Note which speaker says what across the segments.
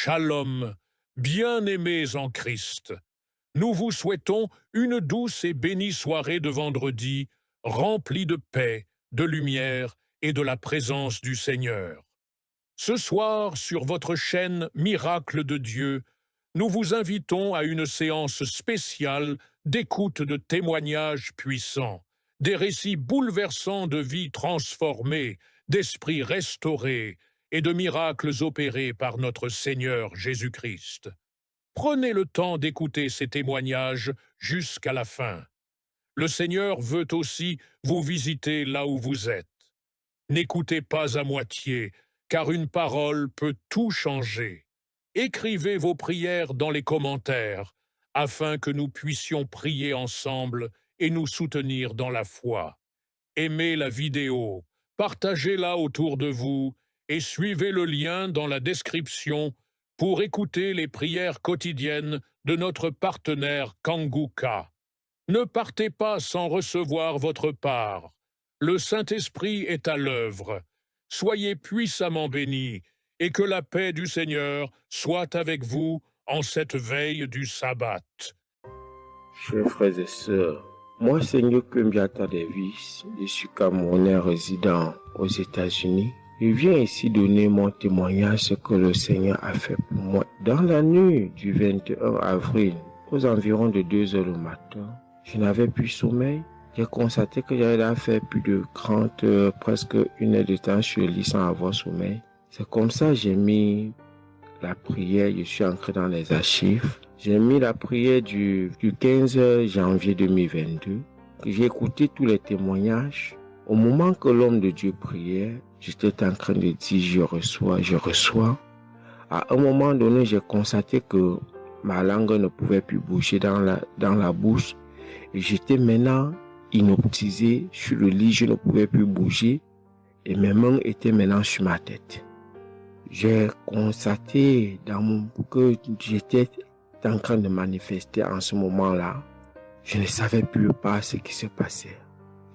Speaker 1: Shalom, bien-aimés en Christ. Nous vous souhaitons une douce et bénie soirée de vendredi, remplie de paix, de lumière et de la présence du Seigneur. Ce soir, sur votre chaîne Miracle de Dieu, nous vous invitons à une séance spéciale d'écoute de témoignages puissants, des récits bouleversants de vies transformées, d'esprits restaurés et de miracles opérés par notre Seigneur Jésus-Christ. Prenez le temps d'écouter ces témoignages jusqu'à la fin. Le Seigneur veut aussi vous visiter là où vous êtes. N'écoutez pas à moitié, car une parole peut tout changer. Écrivez vos prières dans les commentaires, afin que nous puissions prier ensemble et nous soutenir dans la foi. Aimez la vidéo, partagez-la autour de vous et suivez le lien dans la description pour écouter les prières quotidiennes de notre partenaire Kanguka. Ne partez pas sans recevoir votre part. Le Saint-Esprit est à l'œuvre. Soyez puissamment bénis et que la paix du Seigneur soit avec vous en cette veille du sabbat.
Speaker 2: Chers frères et sœurs, moi, Seigneur Kumbiata Davis, je suis Camerounais résident aux États-Unis. Je viens ici donner mon témoignage ce que le Seigneur a fait pour moi. Dans la nuit du 21 avril, aux environs de 2 heures du matin, je n'avais plus sommeil. J'ai constaté que j'avais fait plus de 30 heures, presque 1 heure de temps sur le lit sans avoir sommeil. C'est comme ça que j'ai mis la prière, je suis entré dans les archives. J'ai mis la prière du 15 janvier 2022. J'ai écouté tous les témoignages. Au moment que l'homme de Dieu priait, j'étais en train de dire je reçois. À un moment donné, j'ai constaté que ma langue ne pouvait plus bouger dans la bouche. Et j'étais maintenant inoptisé sur le lit, je ne pouvais plus bouger. Et mes mains étaient maintenant sur ma tête. J'ai constaté que j'étais en train de manifester en ce moment-là. Je ne savais plus pas ce qui se passait.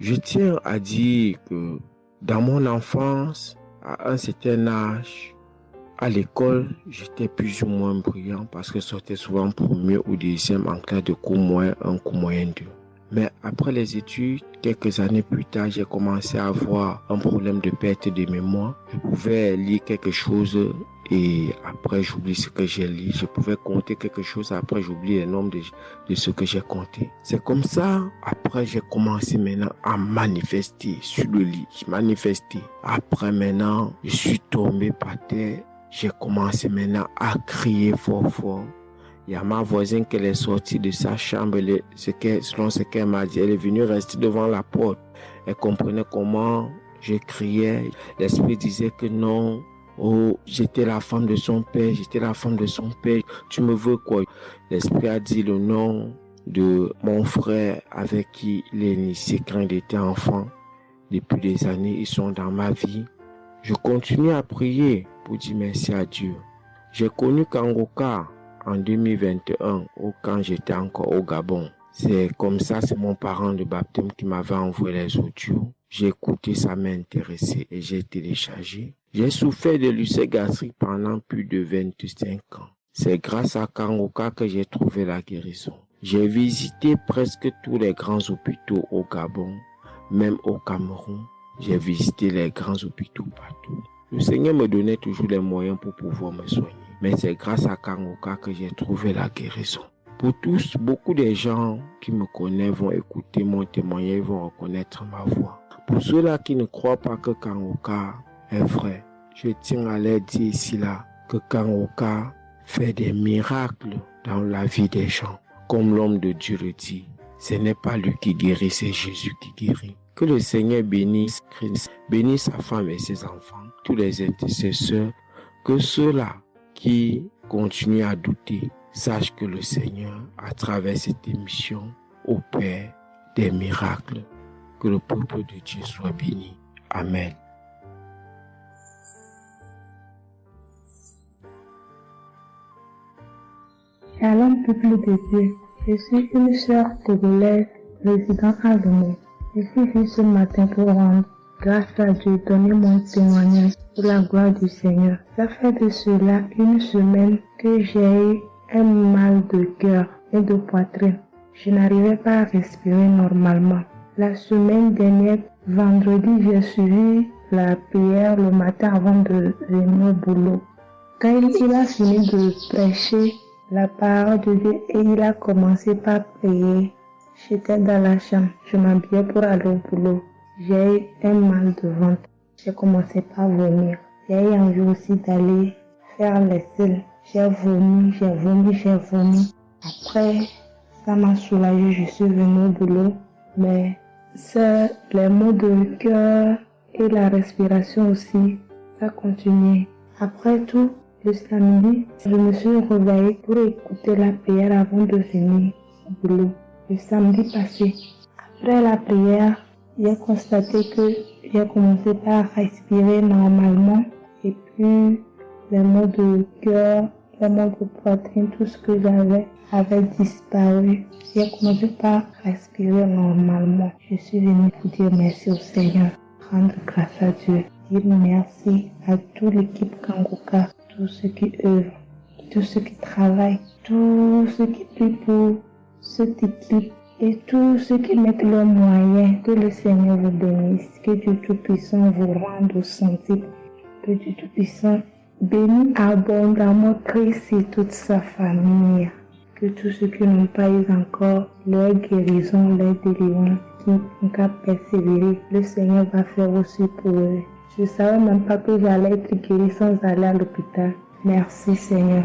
Speaker 2: Je tiens à dire que dans mon enfance, à un certain âge, à l'école, j'étais plus ou moins brillant parce que je sortais souvent premier ou deuxième en classe de cours moyen 1, cours moyen 2. Mais après les études, quelques années plus tard, j'ai commencé à avoir un problème de perte de mémoire. Je pouvais lire quelque chose et après j'oublie ce que j'ai lu. Je pouvais compter quelque chose, après j'oublie le nombre de ce que j'ai compté. C'est comme ça, après j'ai commencé maintenant à manifester sur le lit. Je manifestais. Après maintenant, je suis tombé par terre. J'ai commencé maintenant à crier fort. Il y a ma voisine qui est sortie de sa chambre, selon ce qu'elle m'a dit, elle est venue rester devant la porte. Elle comprenait comment je criais. L'esprit disait que non, j'étais la femme de son père, tu me veux quoi? L'esprit a dit le nom de mon frère avec qui il est initié quand il était enfant. Depuis des années, ils sont dans ma vie. Je continue à prier pour dire merci à Dieu. J'ai connu Kanguka en 2021, quand j'étais encore au Gabon. C'est comme ça, c'est mon parent de baptême qui m'avait envoyé les audios. J'ai écouté, ça m'a intéressé et j'ai téléchargé. J'ai souffert de l'ulcère gastrique pendant plus de 25 ans. C'est grâce à Kanguka que j'ai trouvé la guérison. J'ai visité presque tous les grands hôpitaux au Gabon, même au Cameroun. J'ai visité les grands hôpitaux partout. Le Seigneur me donnait toujours les moyens pour pouvoir me soigner. Mais c'est grâce à Kanguka que j'ai trouvé la guérison. Pour tous, beaucoup de gens qui me connaissent vont écouter mon témoignage, vont reconnaître ma voix. Pour ceux-là qui ne croient pas que Kanguka est vrai, je tiens à leur dire ici là que Kanguka fait des miracles dans la vie des gens. Comme l'homme de Dieu le dit, ce n'est pas lui qui guérit, c'est Jésus qui guérit. Que le Seigneur bénisse Christ, bénisse sa femme et ses enfants, tous les intercesseurs, que ceux-là qui continuent à douter sachent que le Seigneur, à travers cette émission, opère des miracles. Que le peuple de Dieu soit béni. Amen.
Speaker 3: Shalom, peuple de Dieu. Je suis une sœur togolaise résidant à Lomé. Je suis venue ce matin pour rendre grâce à Dieu, donner mon témoignage pour la gloire du Seigneur. Ça fait de cela une semaine que j'ai eu un mal de cœur et de poitrine. Je n'arrivais pas à respirer normalement. La semaine dernière, vendredi, j'ai suivi la prière le matin avant de venir au boulot. Quand il a fini de prêcher la parole de Dieu et il a commencé par prier, j'étais dans la chambre, je m'habillais pour aller au boulot. J'ai eu un mal de ventre. J'ai commencé par vomir. J'ai eu envie aussi d'aller faire les selles. J'ai vomi. Après, ça m'a soulagé, je suis venue au boulot. Mais c'est les maux de cœur et la respiration aussi, ça continuait. Après tout, le samedi, je me suis réveillée pour écouter la prière avant de venir au boulot. Le samedi passé, après la prière, j'ai constaté que j'ai commencé par respirer normalement et puis les maux de cœur, les maux de poitrine, tout ce que j'avais avait disparu. J'ai commencé par respirer normalement. Je suis venue pour dire merci au Seigneur, rendre grâce à Dieu, dire merci à toute l'équipe Kangoka, tous ceux qui œuvrent, tous ceux qui travaillent, tous ceux qui prient pour cette équipe et tous ceux qui mettent leurs moyens. Que le Seigneur vous bénisse, que Dieu Tout-Puissant vous rende au centime, que Dieu Tout-Puissant bénisse abondamment Christ et toute sa famille. Que tous ceux qui n'ont pas eu encore leur guérison, leur délivrance, qui n'ont qu'à persévérer, le Seigneur va faire aussi pour eux. Je ne savais même pas que j'allais être guérie sans aller à l'hôpital. Merci Seigneur.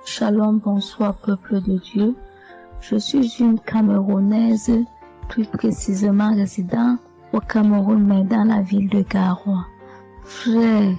Speaker 4: Shalom, bonsoir peuple de Dieu. Je suis une Camerounaise, plus précisément résident au Cameroun, mais dans la ville de Garoua. Frère,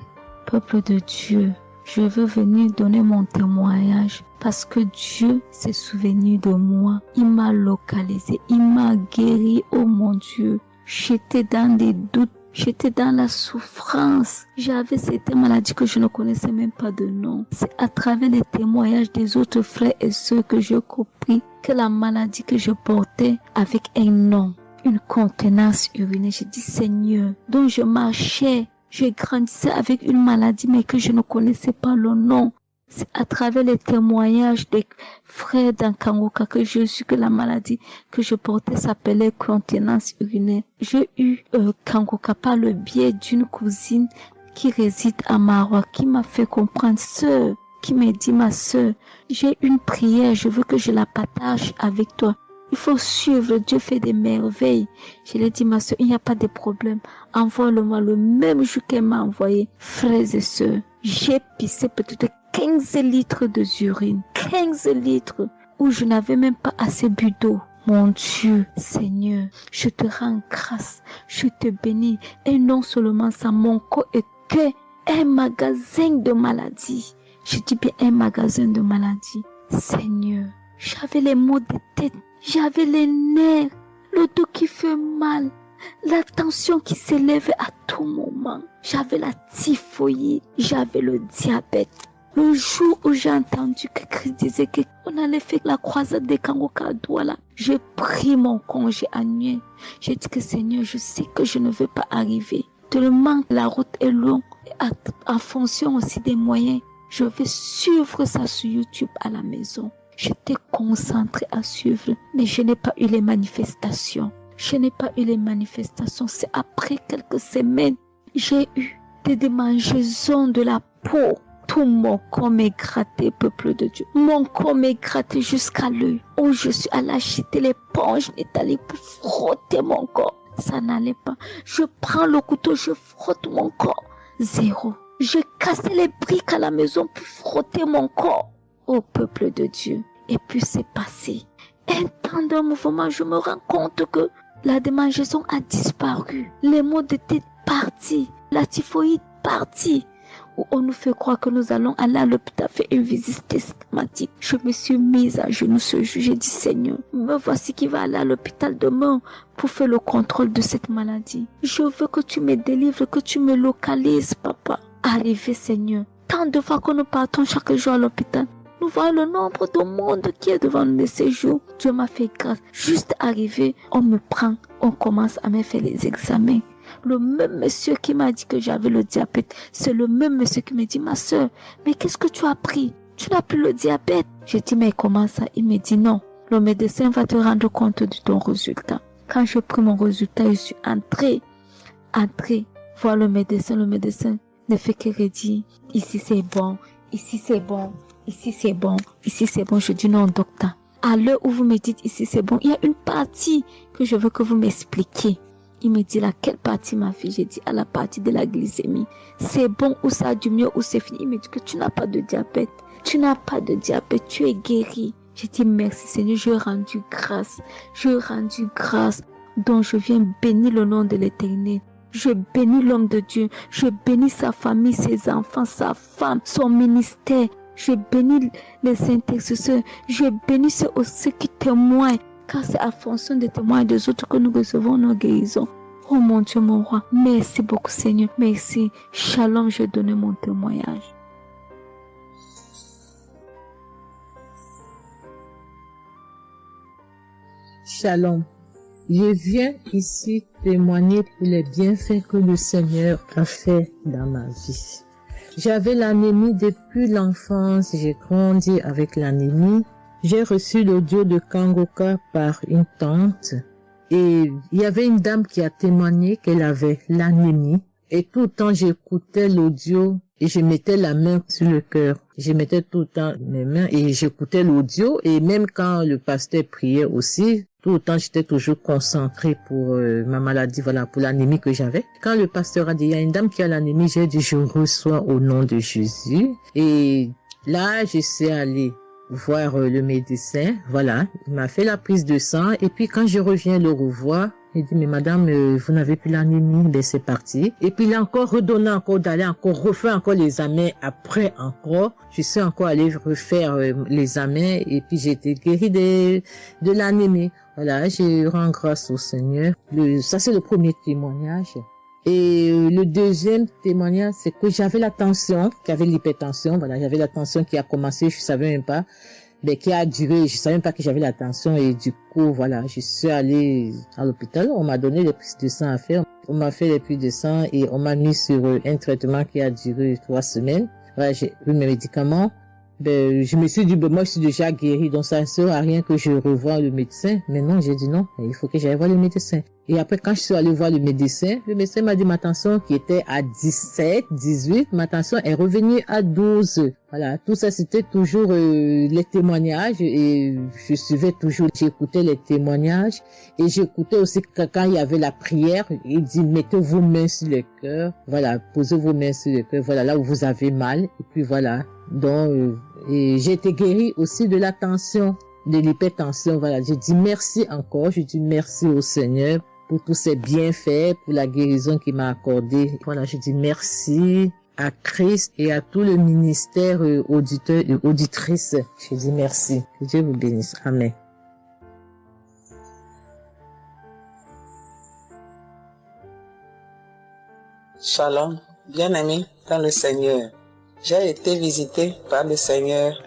Speaker 4: peuple de Dieu, je veux venir donner mon témoignage parce que Dieu s'est souvenu de moi. Il m'a localisé, il m'a guéri, oh mon Dieu. J'étais dans des doutes, j'étais dans la souffrance. J'avais cette maladie que je ne connaissais même pas de nom. C'est à travers les témoignages des autres frères et sœurs que j'ai compris que la maladie que je portais avec un nom, une contenance urinaire. J'ai dit Seigneur, dont je marchais. Je grandissais avec une maladie mais que je ne connaissais pas le nom. C'est à travers les témoignages des frères d'Ankangoka que je suis que la maladie que je portais s'appelait continence urinaire. J'ai eu Kangoka par le biais d'une cousine qui réside à Maroc, qui m'a fait comprendre, sœur, qui m'a dit ma sœur, j'ai une prière, je veux que je la partage avec toi. Il faut suivre, Dieu fait des merveilles. Je lui ai dit, ma soeur, il n'y a pas de problème. Envoie-le-moi le même jour qu'elle m'a envoyé. Frères et sœurs, j'ai pissé peut-être 15 litres d'urine. 15 litres où je n'avais même pas assez bu d'eau. Mon Dieu, Seigneur, je te rends grâce. Je te bénis. Et non seulement ça, mon corps est qu'un magasin de maladies. Je dis bien un magasin de maladies. Seigneur, j'avais les maux de tête. J'avais les nerfs, le dos qui fait mal, la tension qui s'élève à tout moment. J'avais la typhoïde, j'avais le diabète. Le jour où j'ai entendu que Christ disait qu'on allait faire la croisade des Kangoka à Douala, j'ai pris mon congé annuel. J'ai dit que Seigneur, je sais que je ne veux pas arriver. Tellement la route est longue, en fonction aussi des moyens. Je vais suivre ça sur YouTube à la maison. J'étais concentrée à suivre, mais je n'ai pas eu les manifestations. C'est après quelques semaines, j'ai eu des démangeaisons de la peau. Tout mon corps m'est gratté, peuple de Dieu. Mon corps m'est gratté jusqu'à l'œil. Où je suis allée acheter l'éponge, allée pour frotter mon corps. Ça n'allait pas. Je prends le couteau, je frotte mon corps. Zéro. J'ai cassé les briques à la maison pour frotter mon corps. Ô peuple de Dieu. Et puis c'est passé. Un temps de mouvement, je me rends compte que la démangeaison a disparu. Les maux de tête partis. La typhoïde partie. Où on nous fait croire que nous allons aller à l'hôpital faire une visite systématique. Je me suis mise à genoux ce jour. J'ai dit Seigneur, me voici qui va aller à l'hôpital demain pour faire le contrôle de cette maladie. Je veux que tu me délivres, que tu me localises, papa. Arrivé Seigneur. Tant de fois que nous partons chaque jour à l'hôpital. Nous voyons le nombre de monde qui est devant nous de ces jours. Dieu m'a fait grâce. Juste arrivé, on me prend, on commence à me faire les examens. Le même monsieur qui m'a dit que j'avais le diabète, c'est le même monsieur qui me dit, ma soeur, mais qu'est-ce que tu as pris? Tu n'as plus le diabète. J'ai dit, mais comment ça? Il me dit, non, le médecin va te rendre compte de ton résultat. Quand j'ai pris mon résultat, je suis entrée voir le médecin ne fait que redire, ici c'est bon, ici c'est bon, ici c'est bon, ici c'est bon. Je dis non, docteur. À l'heure où vous me dites ici c'est bon, il y a une partie que je veux que vous m'expliquiez. Il me dit laquelle partie, ma fille? J'ai dit à la partie de la glycémie. C'est bon ou ça a du mieux ou c'est fini? Il me dit que tu n'as pas de diabète. Tu n'as pas de diabète, tu es guéri. J'ai dit merci Seigneur, je rendu grâce. Donc je viens bénir le nom de l'Éternel. Je bénis l'homme de Dieu. Je bénis sa famille, ses enfants, sa femme, son ministère. Je bénis les intercesseurs. Je bénis ceux qui témoignent. Car c'est à fonction des témoins des autres que nous recevons nos guérisons. Oh mon Dieu, mon roi. Merci beaucoup Seigneur. Merci. Shalom, je donne mon témoignage.
Speaker 5: Shalom. Je viens ici témoigner pour les bienfaits que le Seigneur a fait dans ma vie. J'avais l'anémie depuis l'enfance, j'ai grandi avec l'anémie. J'ai reçu l'audio de Kangoka par une tante et il y avait une dame qui a témoigné qu'elle avait l'anémie. Et tout le temps j'écoutais l'audio et je mettais la main sur le cœur. Je mettais tout le temps mes mains et j'écoutais l'audio et même quand le pasteur priait aussi, tout le temps, j'étais toujours concentrée pour ma maladie, voilà, pour l'anémie que j'avais. Quand le pasteur a dit, il y a une dame qui a l'anémie, j'ai dit, je reçois au nom de Jésus. Et là, je suis allée voir le médecin, voilà, il m'a fait la prise de sang. Et puis, quand je reviens le revoir, il dit, mais madame, vous n'avez plus l'anémie, ben c'est parti. Et puis, il a encore redonné d'aller refaire encore l'examen après encore. Je suis encore allée refaire l'examen et puis j'ai été guérie de l'anémie. Voilà, je rends grâce au Seigneur. Ça, c'est le premier témoignage. Et le deuxième témoignage, c'est que j'avais la tension, j'avais l'hypertension. Voilà, j'avais la tension qui a commencé, je savais même pas. Mais qui a duré, je savais même pas que j'avais la tension et du coup, voilà, je suis allée à l'hôpital, on m'a donné les prises de sang à faire, on m'a fait les prises de sang et on m'a mis sur un traitement qui a duré 3 semaines. Voilà, j'ai pris mes médicaments. Ben, je me suis dit, ben, moi, je suis déjà guérie, donc ça ne sert à rien que je revoie le médecin. Mais non, j'ai dit non, il faut que j'aille voir le médecin. Et après, quand je suis allée voir le médecin m'a dit ma tension qui était à 17, 18, ma tension est revenue à 12. Voilà, tout ça, c'était toujours les témoignages et je suivais toujours, j'écoutais les témoignages et j'écoutais aussi que quand il y avait la prière, il dit, mettez vos mains sur le cœur, voilà, posez vos mains sur le cœur, voilà, là où vous avez mal, et puis voilà. Donc, et j'ai été guérie aussi de la tension, de l'hypertension, voilà. Je dis merci encore, je dis merci au Seigneur pour tous ses bienfaits, pour la guérison qu'il m'a accordée. Voilà, je dis merci à Christ et à tout le ministère auditeur et auditrice. Je dis merci. Que Dieu vous bénisse. Amen.
Speaker 6: Shalom, bien-aimé dans le Seigneur. J'ai été visité par le Seigneur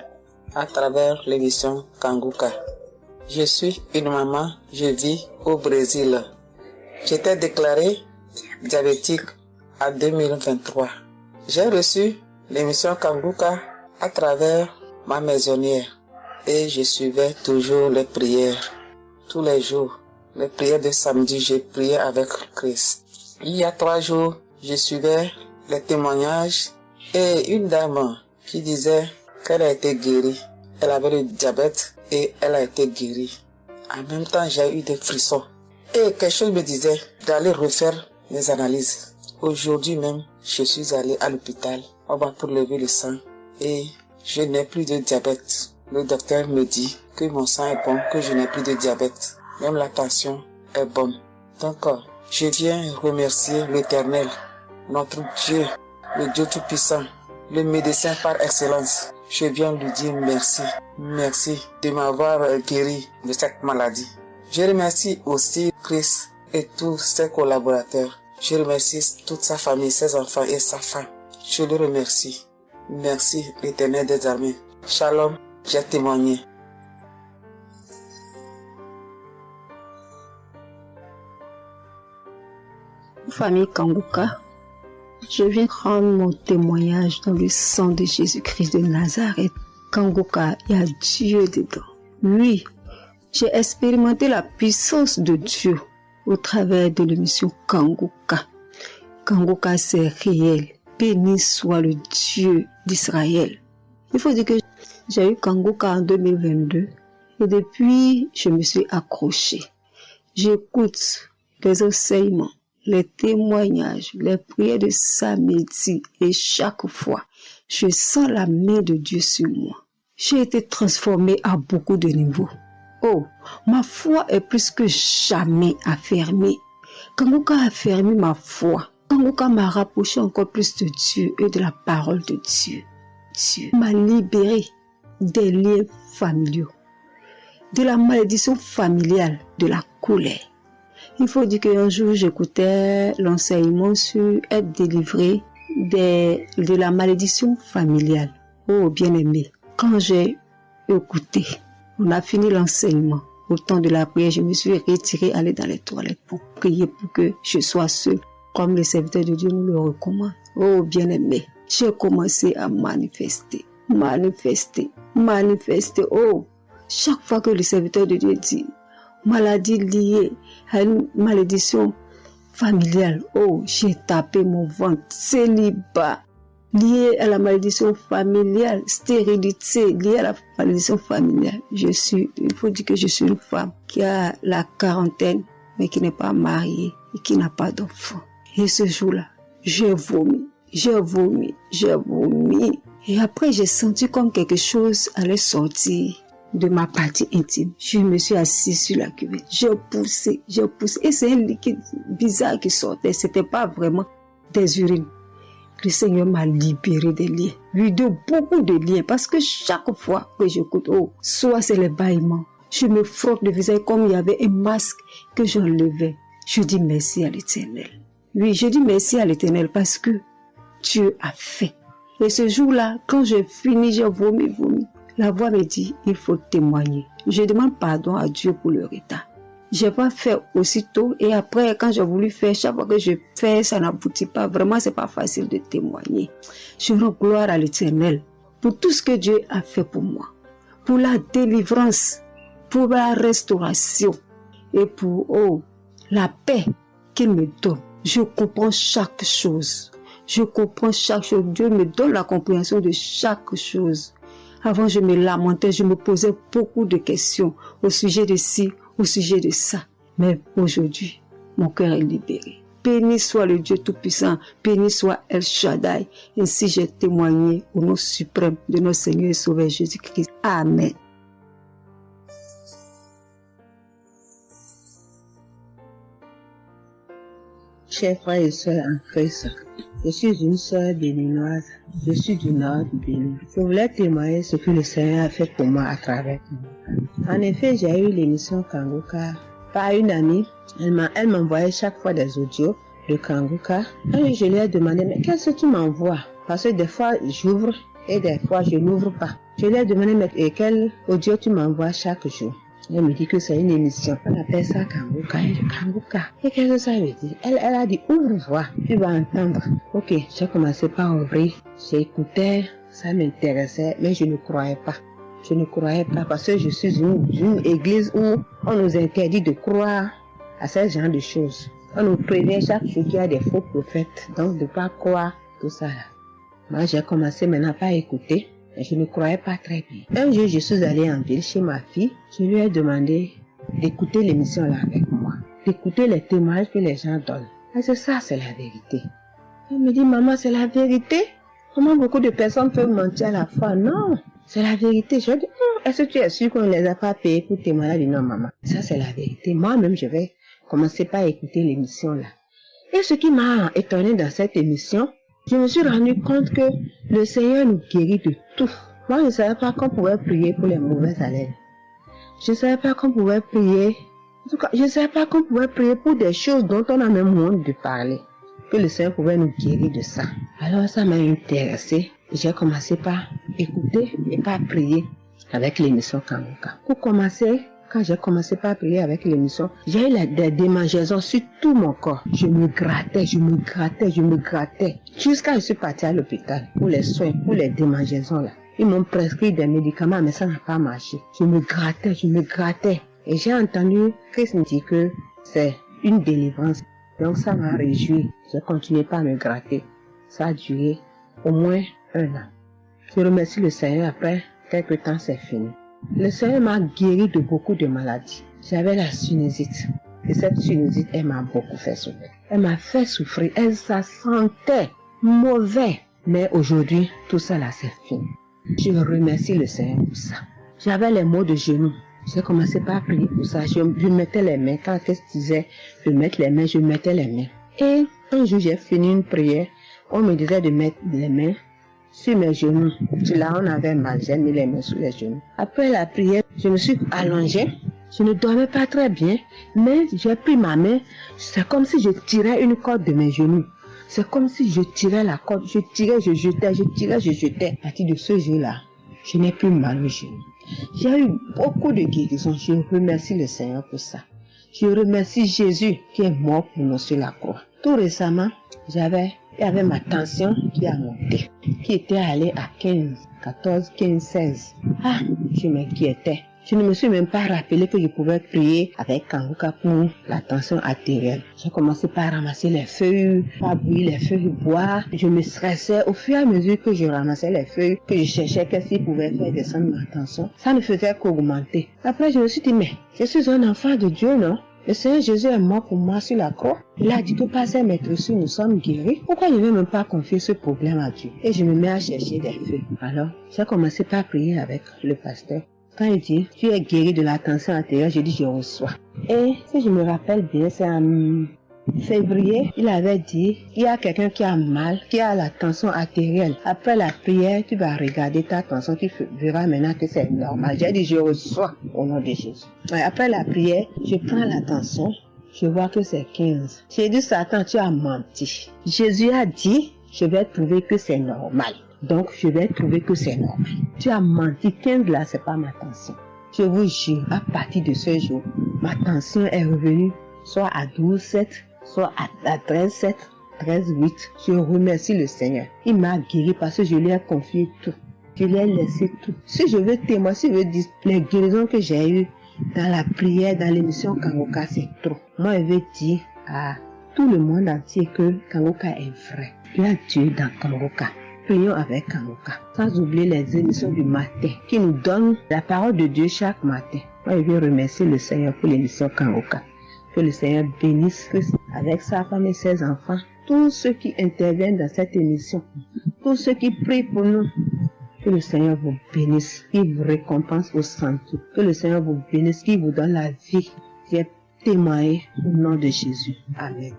Speaker 6: à travers l'émission Kangoka. Je suis une maman, je vis au Brésil. J'étais déclarée diabétique en 2023. J'ai reçu l'émission Kangoka à travers ma maisonnière et je suivais toujours les prières. Tous les jours, les prières de samedi, j'ai prié avec Christ. Il y a 3 jours, je suivais les témoignages et une dame qui disait qu'elle a été guérie. Elle avait le diabète et elle a été guérie. En même temps, j'ai eu des frissons. Et quelque chose me disait d'aller refaire mes analyses. Aujourd'hui même, je suis allé à l'hôpital. On va pour lever le sang et je n'ai plus de diabète. Le docteur me dit que mon sang est bon, que je n'ai plus de diabète. Même la tension est bonne. Donc, je viens remercier l'Éternel, notre Dieu, le Dieu Tout-Puissant, le médecin par excellence. Je viens lui dire merci. Merci de m'avoir guéri de cette maladie. Je remercie aussi Christ et tous ses collaborateurs. Je remercie toute sa famille, ses enfants et sa femme. Je le remercie. Merci l'Éternel des armées. Shalom. j'ai témoigné.
Speaker 7: Famille Kanguka, je viens rendre mon témoignage dans le sang de Jésus-Christ de Nazareth. Kanguka, il y a Dieu dedans. Oui, j'ai expérimenté la puissance de Dieu au travers de l'émission Kanguka. Kanguka, c'est réel. Béni soit le Dieu d'Israël. Il faut dire que j'ai eu Kanguka en 2022 et depuis, je me suis accrochée. J'écoute les enseignements, les témoignages, les prières de samedi et chaque fois, je sens la main de Dieu sur moi. J'ai été transformée à beaucoup de niveaux. Oh, ma foi est plus que jamais affermie. Kanguka a affermi ma foi. Kanguka m'a rapproché encore plus de Dieu et de la parole de Dieu. Dieu m'a libéré des liens familiaux, de la malédiction familiale, de la colère. Il faut dire qu'un jour, j'écoutais l'enseignement sur être délivré de la malédiction familiale. Oh, bien-aimé, quand j'ai écouté, on a fini l'enseignement. Au temps de la prière, je me suis retirée, aller dans les toilettes pour prier pour que je sois seule, comme les serviteurs de Dieu nous le recommandent. Oh, bien-aimé, j'ai commencé à manifester. Oh, chaque fois que le serviteur de Dieu dit maladie liée à une malédiction familiale, oh, j'ai tapé mon ventre. Célibat lié à la malédiction familiale, stérilité liée à la malédiction familiale. Il faut dire que je suis une femme qui a la quarantaine, mais qui n'est pas mariée et qui n'a pas d'enfant. Et ce jour-là, j'ai vomi. Et après, j'ai senti comme quelque chose allait sortir de ma partie intime. Je me suis assise sur la cuvette. J'ai poussé. Et c'est un liquide bizarre qui sortait. C'était pas vraiment des urines. Le Seigneur m'a libéré des liens. Oui, de beaucoup de liens. Parce que chaque fois que j'écoute, oh, soit c'est les bâillements. Je me frotte le visage comme il y avait un masque que j'enlevais. Je dis merci à l'Éternel. Oui, je dis merci à l'Éternel parce que Dieu a fait. Et ce jour-là, quand j'ai fini, j'ai vomi. La voix me dit, il faut témoigner. Je demande pardon à Dieu pour le retard. Je n'ai pas fait aussitôt et après, quand j'ai voulu faire, chaque fois que je fais, ça n'aboutit pas. Vraiment, c'est pas facile de témoigner. Je rends gloire à l'Éternel pour tout ce que Dieu a fait pour moi. Pour la délivrance, pour la restauration et pour, la paix qu'il me donne. Je comprends chaque chose. Dieu me donne la compréhension de chaque chose. Avant, je me lamentais, je me posais beaucoup de questions au sujet de ci, au sujet de ça. Mais aujourd'hui, mon cœur est libéré. Béni soit le Dieu Tout-Puissant, béni soit El Shaddai. Ainsi j'ai témoigné au nom suprême de notre Seigneur et Sauveur Jésus-Christ. Amen.
Speaker 8: Chers frères et sœurs en Christ, je suis une sœur béninoise, je suis du nord du Bénin. Je voulais témoigner ce que le Seigneur a fait pour moi à travers moi. En effet, j'ai eu l'émission Kanguka par une amie. Elle m'envoyait chaque fois des audios de Kanguka. Et je lui ai demandé, mais qu'est-ce que tu m'envoies? Parce que des fois, j'ouvre et des fois, je n'ouvre pas. Je lui ai demandé, mais quel audio tu m'envoies chaque jour? Elle me dit que c'est une émission. On appelle ça Kanguka. Kanguka. Et qu'est-ce que ça veut dire? Elle a dit, ouvre-toi, tu vas entendre. Ok, j'ai commencé par ouvrir. J'écoutais, ça m'intéressait, mais je ne croyais pas. Parce que je suis une église où on nous interdit de croire à ce genre de choses. On nous prévient chaque jour qu'il y a des faux prophètes, donc de ne pas croire tout ça là. Moi, j'ai commencé maintenant par écouter. Je ne croyais pas très bien. Un jour, je suis allée en ville chez ma fille. Je lui ai demandé d'écouter l'émission là avec moi, d'écouter les témoignages que les gens donnent. Parce que ça, c'est la vérité. Elle me dit, maman, c'est la vérité? Comment beaucoup de personnes peuvent mentir à la fois? Non, c'est la vérité. Je lui ai dit, est-ce que tu es sûr qu'on ne les a pas payés pour témoigner? Elle dit, non, maman, ça c'est la vérité. Moi-même, je vais commencer par écouter l'émission là. Et ce qui m'a étonné dans cette émission, je me suis rendu compte que le Seigneur nous guérit de tout. Moi, je ne savais pas qu'on pouvait prier pour les mauvaises haleines. Je ne savais pas qu'on pouvait prier. En tout cas, je ne savais pas qu'on pouvait prier pour des choses dont on a même honte de parler. Que le Seigneur pouvait nous guérir de ça. Alors, ça m'a intéressé. J'ai commencé par écouter et par prier. avec l'émission Kanguka. Pour commencer, quand j'ai commencé par prier avec l'émission, j'ai eu des démangeaisons sur tout mon corps. Je me grattais. Jusqu'à ce que je suis partie à l'hôpital pour les soins, pour les démangeaisons là. Ils m'ont prescrit des médicaments, mais ça n'a pas marché. Je me grattais. Et j'ai entendu Christ me dire que c'est une délivrance. Donc ça m'a réjoui. J'ai continué par me gratter. Ça a duré au moins 1 an. Je remercie le Seigneur, après quelques temps c'est fini. Le Seigneur m'a guéri de beaucoup de maladies. J'avais la sinusite. Et cette sinusite, elle m'a beaucoup fait souffrir. Elle m'a fait souffrir. Elle se sentait mauvais. Mais aujourd'hui, tout ça là, c'est fini. Je remercie le Seigneur pour ça. J'avais les maux de genoux. J'ai commencé par prier pour ça. Je mettais les mains. Quand qu'est-ce que disait, je mettais les mains. Et un jour, j'ai fini une prière. On me disait de mettre les mains sur mes genoux. Là, on avait mal. J'ai mis les mains sur les genoux. Après la prière, je me suis allongée. Je ne dormais pas très bien. Mais j'ai pris ma main. C'est comme si je tirais une corde de mes genoux. C'est comme si je tirais la corde. Je tirais, je jetais. À partir de ce jour-là, je n'ai plus mal aux genoux. J'ai eu beaucoup de guérisons. Je remercie le Seigneur pour ça. Je remercie Jésus qui est mort pour nous sur la croix. Tout récemment, il y avait ma tension qui a monté, qui était allée à 15, 14, 15, 16. Ah, je m'inquiétais. Je ne me suis même pas rappelé que je pouvais prier avec Kanguka pour la tension artérielle. J'ai commencé par ramasser les feuilles, par bouillir les feuilles, boire. Je me stressais au fur et à mesure que je ramassais les feuilles, que je cherchais qu'est-ce qui pouvait faire descendre ma tension. Ça ne faisait qu'augmenter. Après, je me suis dit, mais je suis un enfant de Dieu, non? Le Seigneur Jésus est mort pour moi sur la croix. Il a dit que par ses maîtresses, nous sommes guéris. Pourquoi je ne vais même pas confier ce problème à Dieu? Et je me mets à chercher des feuilles. Alors, j'ai commencé par prier avec le pasteur. Quand il dit, tu es guéri de la tension artérielle, je dis, je reçois. Et si je me rappelle bien, c'est en février, il avait dit, il y a quelqu'un qui a mal, qui a la tension artérielle. Après la prière, tu vas regarder ta tension, tu verras maintenant que c'est normal. J'ai dit, je reçois au nom de Jésus. Et après la prière, je prends la tension, je vois que c'est 15. J'ai dit, Satan, tu as menti. Jésus a dit, je vais trouver que c'est normal. Donc, je vais trouver que c'est normal. Tu as menti, 15 là, c'est pas ma tension. Je vous jure, à partir de ce jour, ma tension est revenue soit à 12,7, soit à 13,7, 13,8. Je remercie le Seigneur. Il m'a guéri parce que je lui ai confié tout. Je lui ai laissé tout. Si je veux témoigner, si je veux dire les guérisons que j'ai eues dans la prière, dans l'émission Kanguka, c'est trop. Moi, je veux dire à tout le monde entier que Kanguka est vrai. Il y a Dieu dans Kanguka. Prions avec Kanguka, sans oublier les émissions du matin qui nous donnent la parole de Dieu chaque matin. Moi, je veux remercier le Seigneur pour l'émission Kanguka. Que le Seigneur bénisse Christ avec sa femme et ses enfants, tous ceux qui interviennent dans cette émission, tous ceux qui prient pour nous. Que le Seigneur vous bénisse, qu'il vous récompense au centre. Que le Seigneur vous bénisse, qu'il vous donne la vie. J'ai témoigné au nom de Jésus. Amen.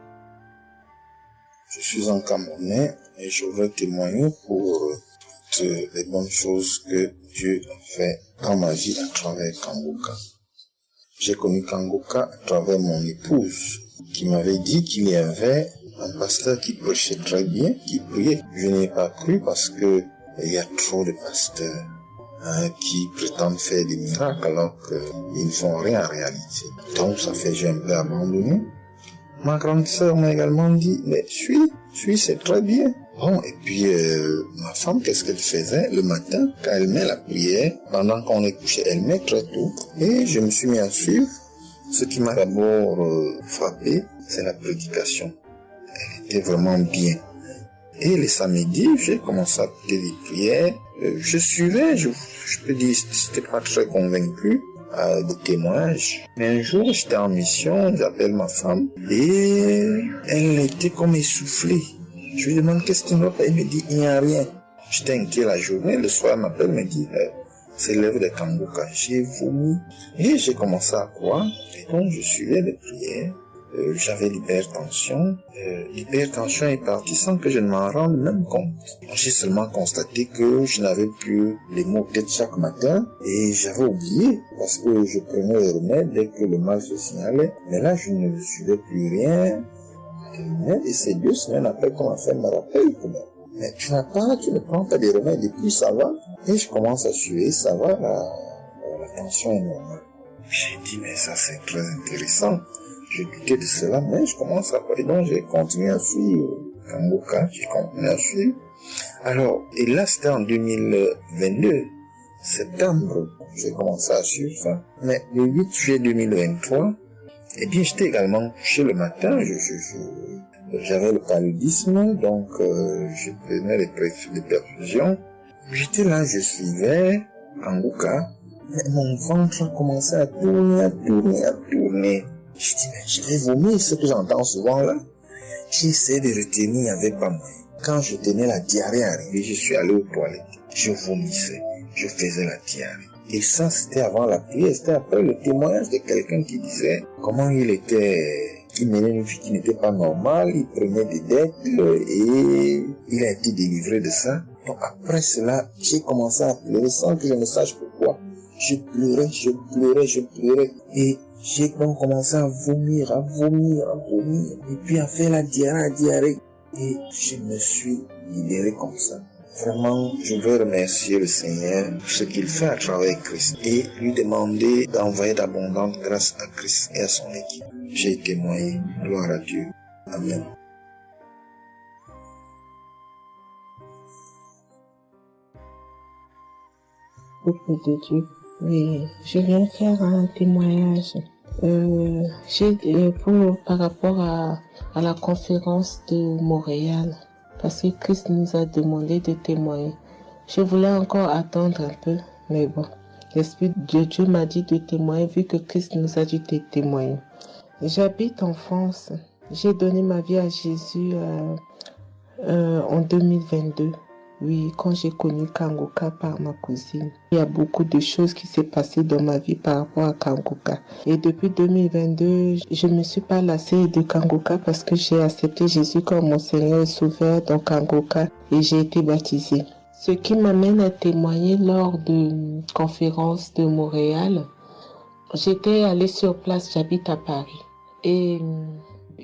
Speaker 9: Je suis un Camerounais et je veux témoigner pour toutes les bonnes choses que Dieu a fait dans ma vie à travers Kanguka. J'ai connu Kanguka à travers mon épouse qui m'avait dit qu'il y avait un pasteur qui prêchait très bien, qui priait. Je n'ai pas cru parce que il y a trop de pasteurs qui prétendent faire des miracles alors qu'ils ne font rien en réalité. Donc ça fait que j'ai un peu abandonné. Ma grande sœur m'a également dit, mais suis, c'est très bien. Bon, et puis ma femme, qu'est-ce qu'elle faisait le matin quand elle met la prière, pendant qu'on est couché, elle met très tôt. Et je me suis mis à suivre. Ce qui m'a d'abord frappé, c'est la prédication. Elle était vraiment bien. Et les samedis, j'ai commencé à écouter les prières. Je suivais, je peux dire, j'étais pas très convaincu des témoignages. Mais un jour, j'étais en mission, j'appelle ma femme, et elle était comme essoufflée. Je lui demande qu'est-ce qui ne va pas, elle me dit, il n'y a rien. J'étais inquiet la journée, le soir, elle m'appelle, me dit, c'est l'œuvre de Kanguka. J'ai vomi, et j'ai commencé à croire, et donc je suivais les prières. J'avais l'hypertension. L'hypertension est partie sans que je ne m'en rende même compte. J'ai seulement constaté que je n'avais plus les maux de tête chaque matin et j'avais oublié parce que je prenais les remèdes dès que le mal se signalait. Mais là, je ne suivais plus rien. Et c'est 2 semaines après qu'on m'a fait me rappel. mais tu ne prends pas des remèdes et puis ça va. Et je commence à suer, ça va, la tension est normale. J'ai dit, mais ça c'est très intéressant. Je doutais de cela, mais je commence à parler. Donc j'ai continué à suivre Kangoka, j'ai continué à suivre. Alors, et là c'était en 2022, septembre, j'ai commencé à suivre ça. Mais le 8 juillet 2023, eh bien j'étais également couché le matin, j'avais le paludisme, donc je prenais les perfusions. J'étais là, je suivais Kangoka, mais mon ventre a commencé à tourner. Je dis, mais je vais vomir, ce que j'entends souvent là. J'ai essayé de retenir, il n'y avait pas moyen. Quand je tenais la diarrhée arrivée, je suis allé aux toilettes. Je vomissais, je faisais la diarrhée. Et ça, c'était avant la prière, c'était après le témoignage de quelqu'un qui disait comment il menait une vie qui n'était pas normale, il prenait des dettes et il a été délivré de ça. Donc après cela, j'ai commencé à pleurer sans que je ne sache pourquoi. Je pleurais. Et j'ai donc commencé à vomir. Et puis à faire la diarrhée. Et je me suis libéré comme ça. Vraiment, je veux remercier le Seigneur pour ce qu'il fait à travers Christ et lui demander d'envoyer d'abondantes grâces à Christ et à son équipe. J'ai témoigné. Gloire à Dieu. Amen.
Speaker 2: Peuple de Dieu. Oui, je viens faire un témoignage. Par rapport à la conférence de Montréal, parce que Christ nous a demandé de témoigner. Je voulais encore attendre un peu, mais bon, l'Esprit de Dieu m'a dit de témoigner vu que Christ nous a dit de témoigner. J'habite en France. J'ai donné ma vie à Jésus en 2022. Oui, quand j'ai connu Kangoka par ma cousine. Il y a beaucoup de choses qui s'est passées dans ma vie par rapport à Kangoka. Et depuis 2022, je ne me suis pas lassée de Kangoka parce que j'ai accepté Jésus comme mon Seigneur et Sauveur dans Kangoka et j'ai été baptisée. Ce qui m'amène à témoigner lors de conférence de Montréal. J'étais allée sur place, j'habite à Paris. Et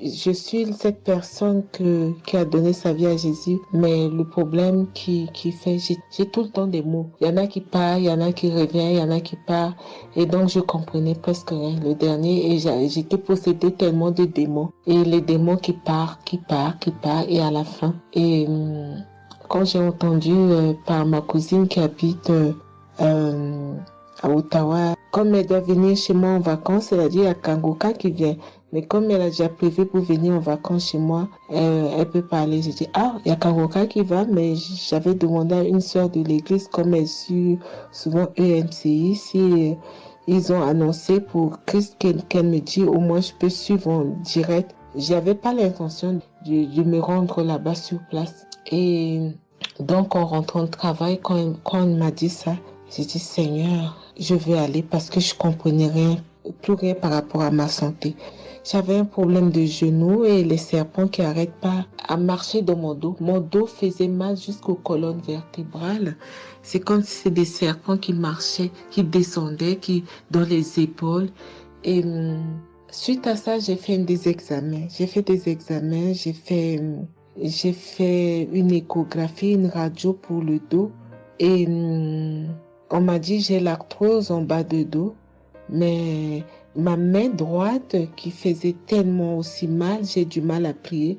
Speaker 2: je suis cette personne qui a donné sa vie à Jésus, mais le problème qui fait, j'ai tout le temps des mots. Il y en a qui partent, il y en a qui reviennent, il y en a qui partent, et donc je comprenais presque rien. Le dernier, et j'étais possédée tellement de démons, et les démons qui partent, et à la fin. Et quand j'ai entendu par ma cousine qui habite à Ottawa, comme elle doit venir chez moi en vacances, elle a dit il y a Kangoka qui vient. Mais comme elle a déjà prévu pour venir en vacances chez moi, elle peut parler. J'ai dit, il y a Kangoka qui va, mais j'avais demandé à une sœur de l'église, comme elle suit souvent EMCI, si ils ont annoncé pour Christ qu'elle me dit, au moins je peux suivre en direct. J'avais pas l'intention de me rendre là-bas sur place. Et donc, en rentrant de travail, quand elle m'a dit ça, j'ai dit, Seigneur, je veux aller parce que je comprenais plus rien par rapport à ma santé. J'avais un problème de genou et les serpents qui n'arrêtent pas à marcher dans mon dos. Mon dos faisait mal jusqu'aux colonnes vertébrales. C'est comme si c'était des serpents qui marchaient, qui descendaient, dans les épaules. Et suite à ça, j'ai fait des examens. J'ai fait une échographie, une radio pour le dos. Et on m'a dit j'ai l'arthrose en bas de dos. Mais ma main droite qui faisait tellement aussi mal, j'ai du mal à plier.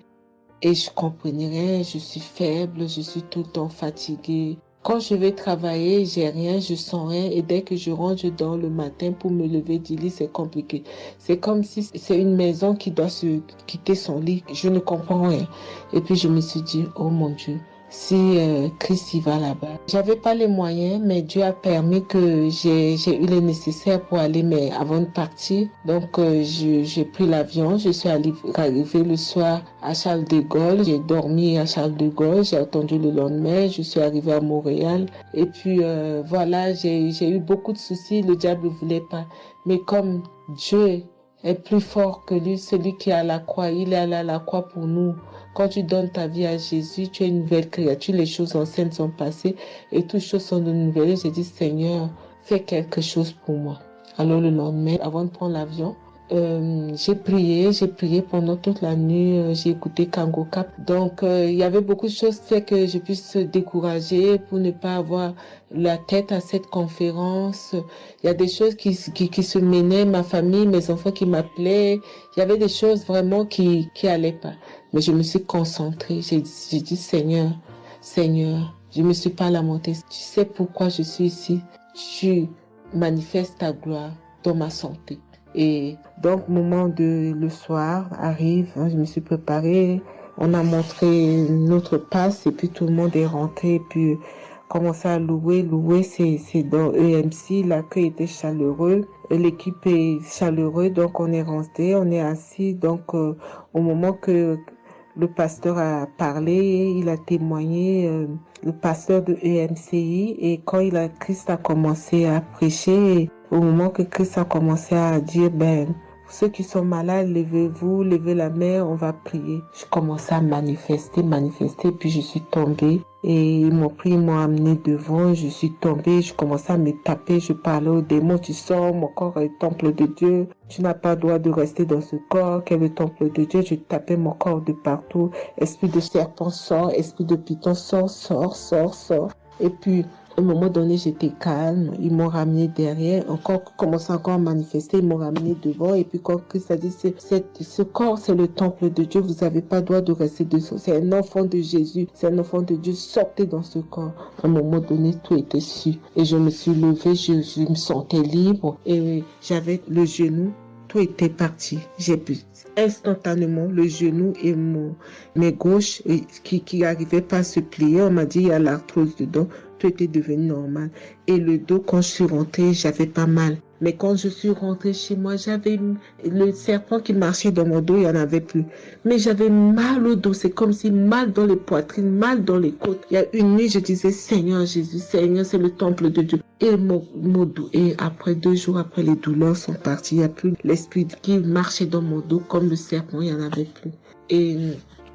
Speaker 2: Et je comprenais rien, je suis faible, je suis tout le temps fatiguée. Quand je vais travailler, j'ai rien, je sens rien. Et dès que je rentre, je dors le matin pour me lever du lit, c'est compliqué. C'est comme si c'est une maison qui doit se quitter son lit. Je ne comprends rien. Et puis je me suis dit, oh mon Dieu, si Christ y va là-bas. J'avais pas les moyens, mais Dieu a permis que j'ai eu les nécessaires pour aller, mais avant de partir. Donc j'ai pris l'avion, je suis arrivée le soir à Charles de Gaulle, j'ai dormi à Charles de Gaulle, j'ai attendu le lendemain, je suis arrivée à Montréal. Et puis voilà, j'ai eu beaucoup de soucis, le diable ne voulait pas. Mais comme Dieu est plus fort que lui, celui qui est à la croix, il est allé à la croix pour nous. Quand tu donnes ta vie à Jésus, tu es une nouvelle créature, les choses anciennes sont passées et toutes choses sont de nouvelles. J'ai dit, Seigneur, fais quelque chose pour moi. Alors le lendemain, avant de prendre l'avion,
Speaker 3: J'ai prié pendant toute la nuit, j'ai écouté Kangoka. Donc, il y avait beaucoup de choses qui fait que je puisse décourager pour ne pas avoir la tête à cette conférence. Il y a des choses qui se menaient, ma famille, mes enfants qui m'appelaient. Il y avait des choses vraiment qui allaient pas. Mais je me suis concentrée. J'ai dit, Seigneur, je me suis pas lamentée. Tu sais pourquoi je suis ici. Tu manifestes ta gloire dans ma santé. Et donc, le soir arrive, je me suis préparée, on a montré notre passe et puis tout le monde est rentré et puis commencé à louer. Louer, c'est dans EMC, l'accueil était chaleureux, l'équipe est chaleureuse, donc on est rentré, on est assis, donc au moment que le pasteur a parlé, il a témoigné, le pasteur de EMCI, et quand Christ a commencé à prêcher, au moment que Christ a commencé à dire, ceux qui sont malades, levez-vous, levez la main, on va prier. Je commençais à manifester, puis je suis tombée. Et ils m'ont pris, ils m'ont amené devant, je suis tombée, je commençais à me taper, je parlais aux démons, tu sors, mon corps est le temple de Dieu, tu n'as pas le droit de rester dans ce corps, qui est le temple de Dieu, je tapais mon corps de partout, esprit de serpent sort, esprit de python sort. Et puis, à un moment donné, j'étais calme. Ils m'ont ramené derrière. Commençant encore à manifester. Ils m'ont ramené devant. Et puis, quand Christ a dit, ce corps, c'est le temple de Dieu. Vous n'avez pas le droit de rester dessous. C'est un enfant de Jésus. C'est un enfant de Dieu. Sortez dans ce corps. À un moment donné, tout était su. Et je me suis levée. Je me sentais libre. Et j'avais le genou. Tout était parti. J'ai pu instantanément le genou et mes gauches qui n'arrivaient pas à se plier. On m'a dit, il y a l'arthrose dedans. Tout était devenu normal. Et le dos, quand je suis rentrée, j'avais pas mal. Mais quand je suis rentrée chez moi, j'avais le serpent qui marchait dans mon dos, il n'y en avait plus. Mais j'avais mal au dos. C'est comme si mal dans les poitrines, mal dans les côtes. Il y a une nuit, je disais, Seigneur Jésus, Seigneur, c'est le temple de Dieu. Et mon dos. Et après 2 jours, après, les douleurs sont parties. Il n'y a plus l'esprit qui marchait dans mon dos comme le serpent, il n'y en avait plus. Et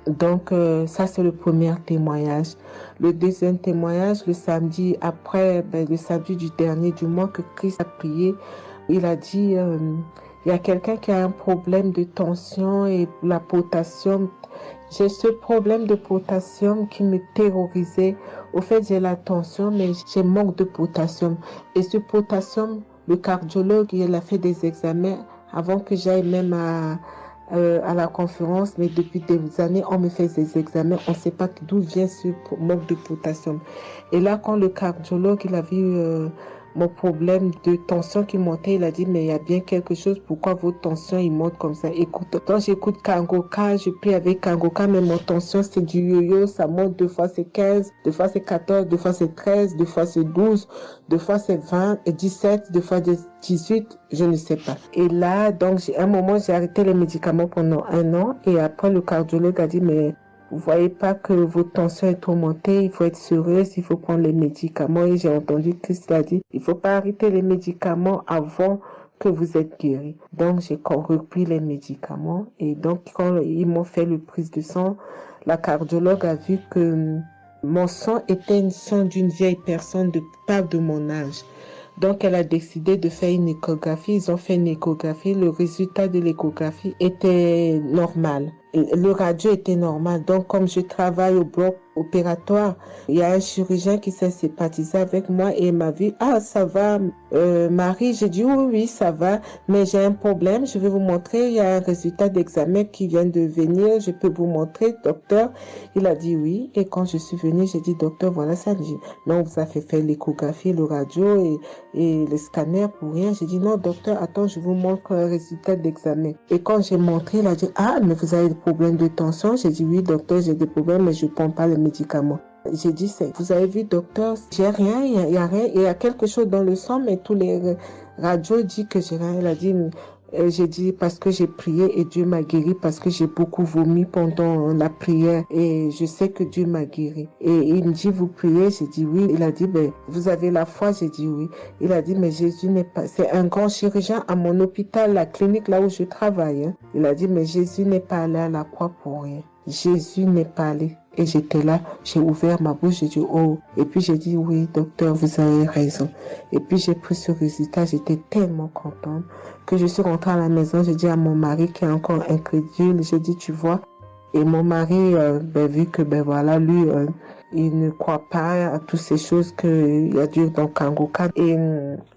Speaker 3: donc, ça, c'est le premier témoignage. Le deuxième témoignage, le samedi après, le samedi du dernier du mois que Christ a prié, il a dit, il y a quelqu'un qui a un problème de tension et la potassium. J'ai ce problème de potassium qui me terrorisait. Au fait, j'ai la tension, mais j'ai manque de potassium. Et ce potassium, le cardiologue, il a fait des examens avant que j'aille même à la conférence, mais depuis des années, on me fait des examens, on ne sait pas d'où vient ce manque de potassium. Et là, quand le cardiologue, il a vu mon problème de tension qui montait, il a dit, mais il y a bien quelque chose, pourquoi votre tension, il monte comme ça? Écoute, quand j'écoute Kangoka, je prie avec Kangoka, mais mon tension, c'est du yo-yo, ça monte, 2 fois c'est 15, 2 fois c'est 14, 2 fois c'est 13, 2 fois c'est 12, 2 fois c'est 20, et 17, 2 fois 18, je ne sais pas. Et là, donc, à un moment, j'ai arrêté les médicaments pendant 1 an, et après, le cardiologue a dit, mais vous voyez pas que votre tension est trop montée, il faut être sérieuse, il faut prendre les médicaments. Et j'ai entendu Christ a dit, il faut pas arrêter les médicaments avant que vous êtes guéri. Donc, j'ai repris les médicaments. Et donc, quand ils m'ont fait le prise de sang, la cardiologue a vu que mon sang était un sang d'une vieille personne, pas de mon âge. Donc, elle a décidé de faire une échographie. Ils ont fait une échographie. Le résultat de l'échographie était normal. Le radio était normal. Donc, comme je travaille au bloc opératoire, il y a un chirurgien qui s'est sympathisé avec moi et il m'a vu, ah, ça va, Marie. J'ai dit, oui, ça va, mais j'ai un problème. Je vais vous montrer. Il y a un résultat d'examen qui vient de venir. Je peux vous montrer, docteur. Il a dit oui. Et quand je suis venue, j'ai dit, docteur, voilà ça. Il dit, non, vous avez fait l'échographie, le radio et le scanner pour rien. J'ai dit, non, docteur, attends, je vous montre le résultat d'examen. Et quand j'ai montré, il a dit, ah, mais vous avez des problèmes de tension? J'ai dit, oui, docteur, j'ai des problèmes, mais je ne prends pas les médicaments. J'ai dit, vous avez vu, docteur, j'ai rien, il y a rien, il y a quelque chose dans le sang, mais tous les radios disent que j'ai rien. Il a dit, j'ai dit, parce que j'ai prié et Dieu m'a guéri, parce que j'ai beaucoup vomi pendant la prière et je sais que Dieu m'a guéri. Et il me dit, vous priez? J'ai dit oui. Il a dit, vous avez la foi? J'ai dit oui. Il a dit, mais Jésus n'est pas, c'est un grand chirurgien à mon hôpital, la clinique là où je travaille. Hein. Il a dit, mais Jésus n'est pas allé à la croix pour rien.
Speaker 2: Jésus m'est parlé. Et j'étais là, j'ai ouvert ma bouche, j'ai dit oh. Et puis j'ai dit oui, docteur, vous avez raison. Et puis j'ai pris ce résultat, j'étais tellement contente que je suis rentrée à la maison, j'ai dit à mon mari qui est encore incrédule, j'ai dit tu vois. Et mon mari, vu que voilà, lui, il ne croit pas à toutes ces choses qu'il y a Dieu dans Kangoka. Et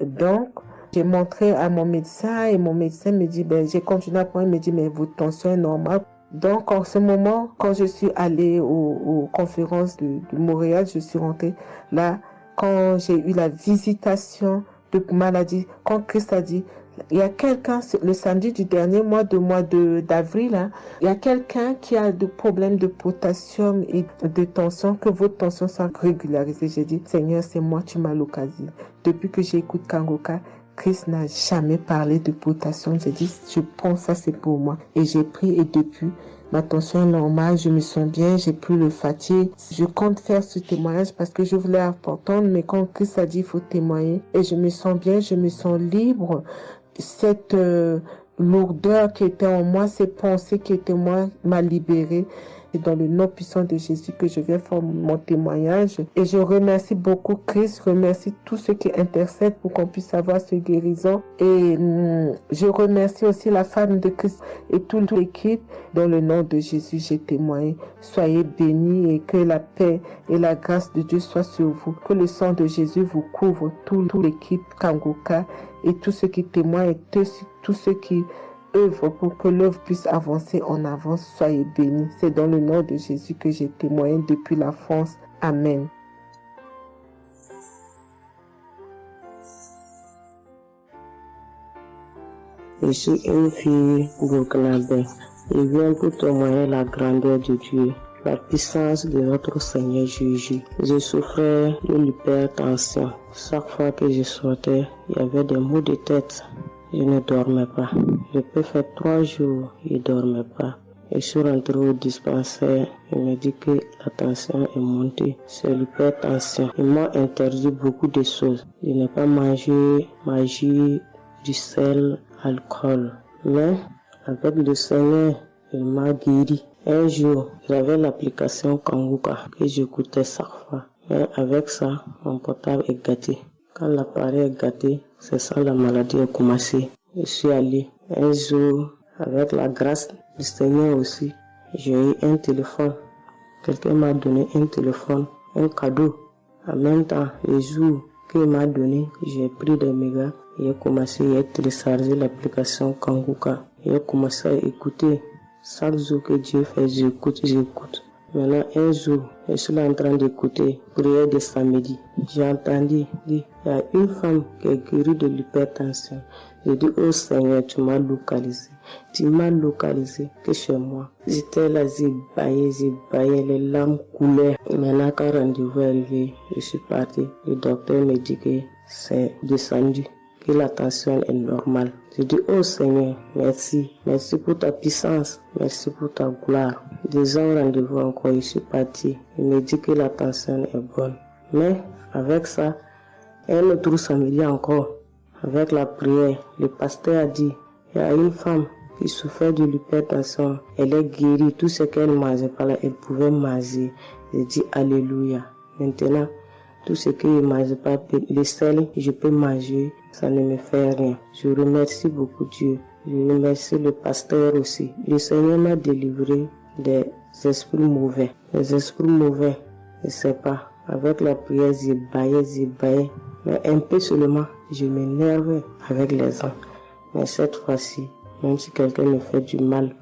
Speaker 2: donc, j'ai montré à mon médecin et mon médecin me dit, j'ai continué à prendre, il me dit, mais votre tension est normale. Donc, en ce moment, quand je suis allée aux conférences de Montréal, je suis rentrée là, quand j'ai eu la visitation de maladie, quand Christ a dit, il y a quelqu'un, le samedi du dernier mois d'avril, hein, il y a quelqu'un qui a des problèmes de potassium et de tension, que votre tension soit régularisée. J'ai dit, Seigneur, c'est moi, tu m'as localisé. Depuis que j'écoute Kangoka, Christ n'a jamais parlé de potassium. J'ai dit, je prends ça, c'est pour moi. Et j'ai pris et depuis, ma tension est normale, je me sens bien, j'ai plus le fatigue. Je compte faire ce témoignage parce que je voulais entendre, mais quand Christ a dit, il faut témoigner. Et je me sens bien, je me sens libre. Cette lourdeur qui était en moi, ces pensées qui étaient en moi, m'a libérée. C'est dans le nom puissant de Jésus que je viens faire mon témoignage. Et je remercie beaucoup Christ, je remercie tous ceux qui intercèdent pour qu'on puisse avoir ce guérison. Et je remercie aussi la femme de Christ et toute l'équipe. Dans le nom de Jésus, j'ai témoigné. Soyez bénis et que la paix et la grâce de Dieu soient sur vous. Que le sang de Jésus vous couvre, toute l'équipe Kangoka et tous ceux qui témoignent et tous ceux qui œuvre pour que l'œuvre puisse avancer en avant. Soyez bénis. C'est dans le nom de Jésus que j'ai témoigné depuis la France. Amen.
Speaker 10: Je suis une fille burkinabé. Je viens pour témoigner la grandeur de Dieu, la puissance de notre Seigneur Jésus. Je souffrais de l'hypertension. Chaque fois que je sortais, il y avait des maux de tête. Je ne dormais pas. Je peux faire 3 jours, je ne dormais pas. Et je suis rentré au dispensaire. Il me dit que la tension est montée. C'est l'hypertension. Ils m'ont interdit beaucoup de choses. Je n'ai pas mangé, du sel, alcool. Mais avec le Seigneur, il m'a guéri. Un jour, j'avais l'application Kangoka que j'écoutais chaque fois. Mais avec ça, mon portable est gâté. Quand l'appareil est gâté, c'est ça la maladie a commencé. Je suis allé un jour, avec la grâce du Seigneur aussi, j'ai eu un téléphone. Quelqu'un m'a donné un téléphone, un cadeau. En même temps, le jour qu'il m'a donné, j'ai pris des mégas et j'ai commencé à télécharger l'application Kangoka. J'ai commencé à écouter. Chaque jour que Dieu fait, j'écoute. Maintenant, un jour, je suis là en train d'écouter prière de samedi. J'ai entendu dire, il y a une femme qui est guérie de l'hypertension. J'ai dit, oh Seigneur, tu m'as localisé. Tu m'as localisé que chez moi. J'étais là, j'ai baillé, les larmes coulaient. Maintenant, quand rendez-vous est arrivé, je suis parti. Le docteur me dit que c'est descendu, que la tension est normale. Je dis, oh Seigneur, merci. Merci pour ta puissance. Merci pour ta gloire. Déjà au rendez-vous encore, je suis parti. Il me dit que la tension est bonne. Mais avec ça, un autre samedi encore, avec la prière, le pasteur a dit, il y a une femme qui souffrait de l'hypertension. Elle est guérie. Tout ce qu'elle mangeait par là, elle pouvait manger. J'ai dit, alléluia. Maintenant, tout ce que je ne mange pas, le sel, je peux manger, ça ne me fait rien. Je remercie beaucoup Dieu. Je remercie le pasteur aussi. Le Seigneur m'a délivré des esprits mauvais. Les esprits mauvais, je ne sais pas. Avec la prière, j'ai baillé. Mais un peu seulement, je m'énerve avec les gens. Mais cette fois-ci, même si quelqu'un me fait du mal,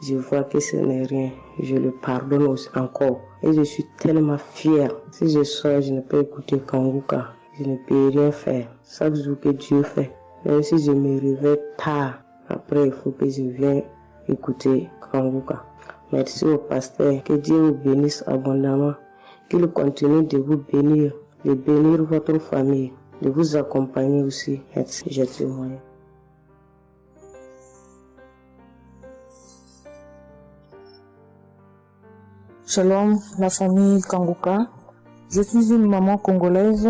Speaker 10: je vois que ce n'est rien. Je le pardonne aussi encore. Et je suis tellement fière. Si je sors, je ne peux écouter Kangoka. Je ne peux rien faire. Chaque jour que Dieu fait. Même si je me réveille tard, après il faut que je vienne écouter Kangoka. Merci au pasteur. Que Dieu vous bénisse abondamment. Qu'il continue de vous bénir, de bénir votre famille, de vous accompagner aussi. Merci. Je témoigne.
Speaker 11: Shalom, la famille Kangoka. Je suis une maman congolaise.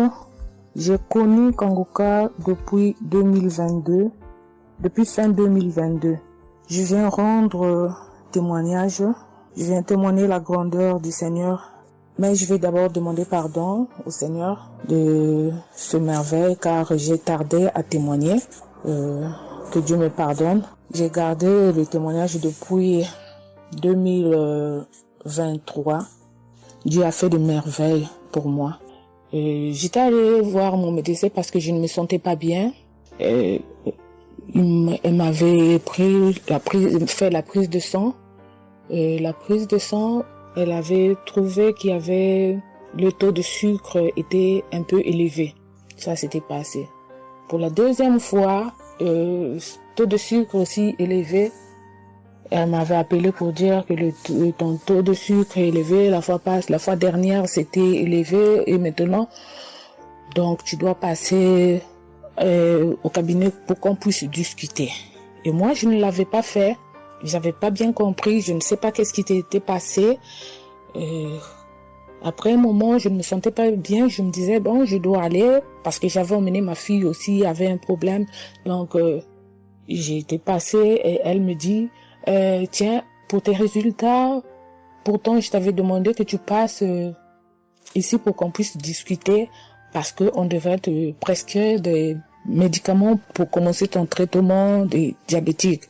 Speaker 11: J'ai connu Kangoka depuis 2022, depuis fin 2022. Je viens rendre témoignage Je viens témoigner la grandeur du Seigneur. Mais je vais d'abord demander pardon au Seigneur de ce merveille car j'ai tardé à témoigner. Que Dieu me pardonne. J'ai gardé le témoignage depuis 2023. Dieu a fait de merveilles pour moi. J'étais allée voir mon médecin parce que je ne me sentais pas bien. Elle m'avait fait la prise de sang. La prise de sang, elle avait trouvé qu'il y avait le taux de sucre était un peu élevé. Ça s'était passé. Pour la deuxième fois, taux de sucre aussi élevé. Elle m'avait appelé pour dire que ton taux de sucre est élevé. La fois dernière, c'était élevé et maintenant, donc tu dois passer au cabinet pour qu'on puisse discuter. Et moi, je ne l'avais pas fait. J'avais pas bien compris. Je ne sais pas qu'est-ce qui était passé. Après un moment, je ne me sentais pas bien. Je me disais, bon, je dois aller parce que j'avais emmené ma fille aussi, avait un problème. Donc, j'ai été passée et elle me dit, tiens, pour tes résultats, pourtant je t'avais demandé que tu passes ici pour qu'on puisse discuter parce qu'on devrait te prescrire des médicaments pour commencer ton traitement des diabétiques.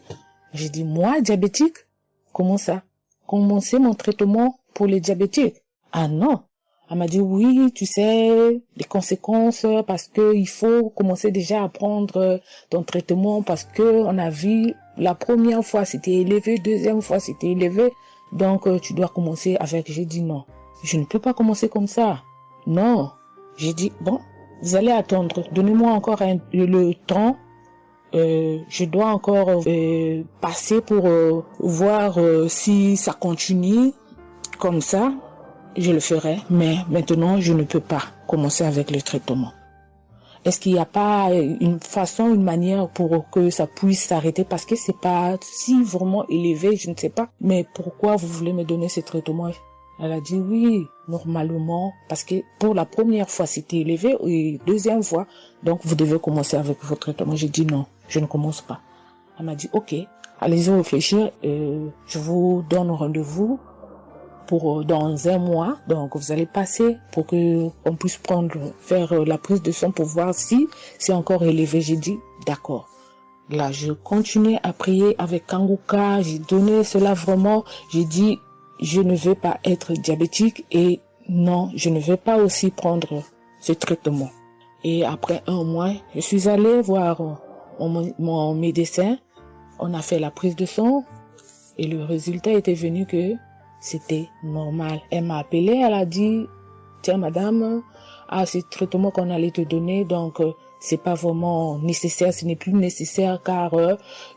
Speaker 11: J'ai dit, moi, diabétique? Comment ça? Commencer mon traitement pour les diabétiques? Ah non. Elle m'a dit, oui, tu sais, les conséquences, parce que il faut commencer déjà à prendre ton traitement, parce que on a vu, la première fois c'était élevé, deuxième fois c'était élevé, donc tu dois commencer avec. J'ai dit non, je ne peux pas commencer comme ça. Non. J'ai dit, bon, vous allez attendre, donnez-moi encore le temps, je dois encore passer pour voir si ça continue comme ça. Je le ferai, mais maintenant, je ne peux pas commencer avec le traitement. Est-ce qu'il n'y a pas une façon, une manière pour que ça puisse s'arrêter? Parce que c'est pas si vraiment élevé, je ne sais pas. Mais pourquoi vous voulez me donner ce traitement? Elle a dit oui, normalement, parce que pour la première fois, c'était élevé, et deuxième fois, donc vous devez commencer avec votre traitement. J'ai dit non, je ne commence pas. Elle m'a dit ok, allez-y réfléchir, je vous donne rendez-vous pour dans un mois, donc vous allez passer pour que on puisse faire la prise de sang pour voir si c'est encore élevé. J'ai dit d'accord. Là, je continuais à prier avec Kanguka, j'ai donné cela vraiment, j'ai dit je ne veux pas être diabétique et non, je ne veux pas aussi prendre ce traitement. Et après un mois, je suis allée voir mon médecin, on a fait la prise de sang et le résultat était venu que c'était normal. Elle m'a appelé, elle a dit, tiens madame, ce traitement qu'on allait te donner, donc c'est pas vraiment nécessaire, ce n'est plus nécessaire car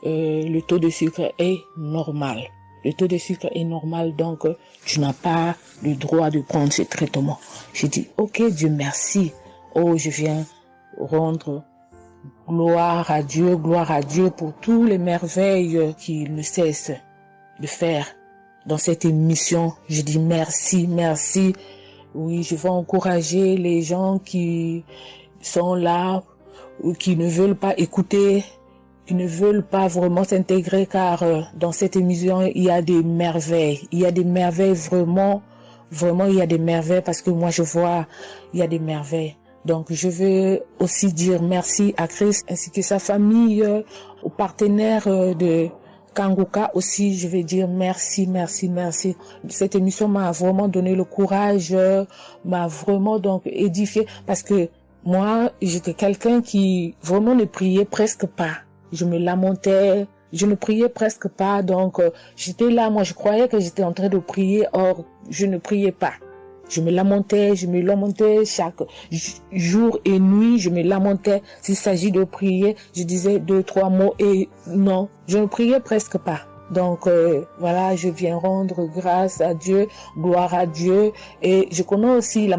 Speaker 11: le taux de sucre est normal. Le taux de sucre est normal, donc tu n'as pas le droit de prendre ce traitement. J'ai dit, ok Dieu merci, oh je viens rendre gloire à Dieu pour tous les merveilles qu'il ne cesse de faire. Dans cette émission, je dis merci, merci. Oui, je vais encourager les gens qui sont là ou qui ne veulent pas écouter, qui ne veulent pas vraiment s'intégrer car dans cette émission, il y a des merveilles. Il y a des merveilles vraiment, il y a des merveilles parce que moi je vois, il y a des merveilles. Donc je veux aussi dire merci à Christ ainsi que sa famille, aux partenaires de Kanguka aussi, je vais dire merci, merci, merci. Cette émission m'a vraiment donné le courage, m'a vraiment donc édifié parce que moi, j'étais quelqu'un qui vraiment ne priait presque pas. Je me lamentais, je ne priais presque pas, donc j'étais là, moi je croyais que j'étais en train de prier, or je ne priais pas. Je me lamentais chaque jour et nuit, je me lamentais. S'il s'agit de prier, je disais 2-3 mots et non, je ne priais presque pas. Donc voilà, je viens rendre grâce à Dieu, gloire à Dieu et je connais aussi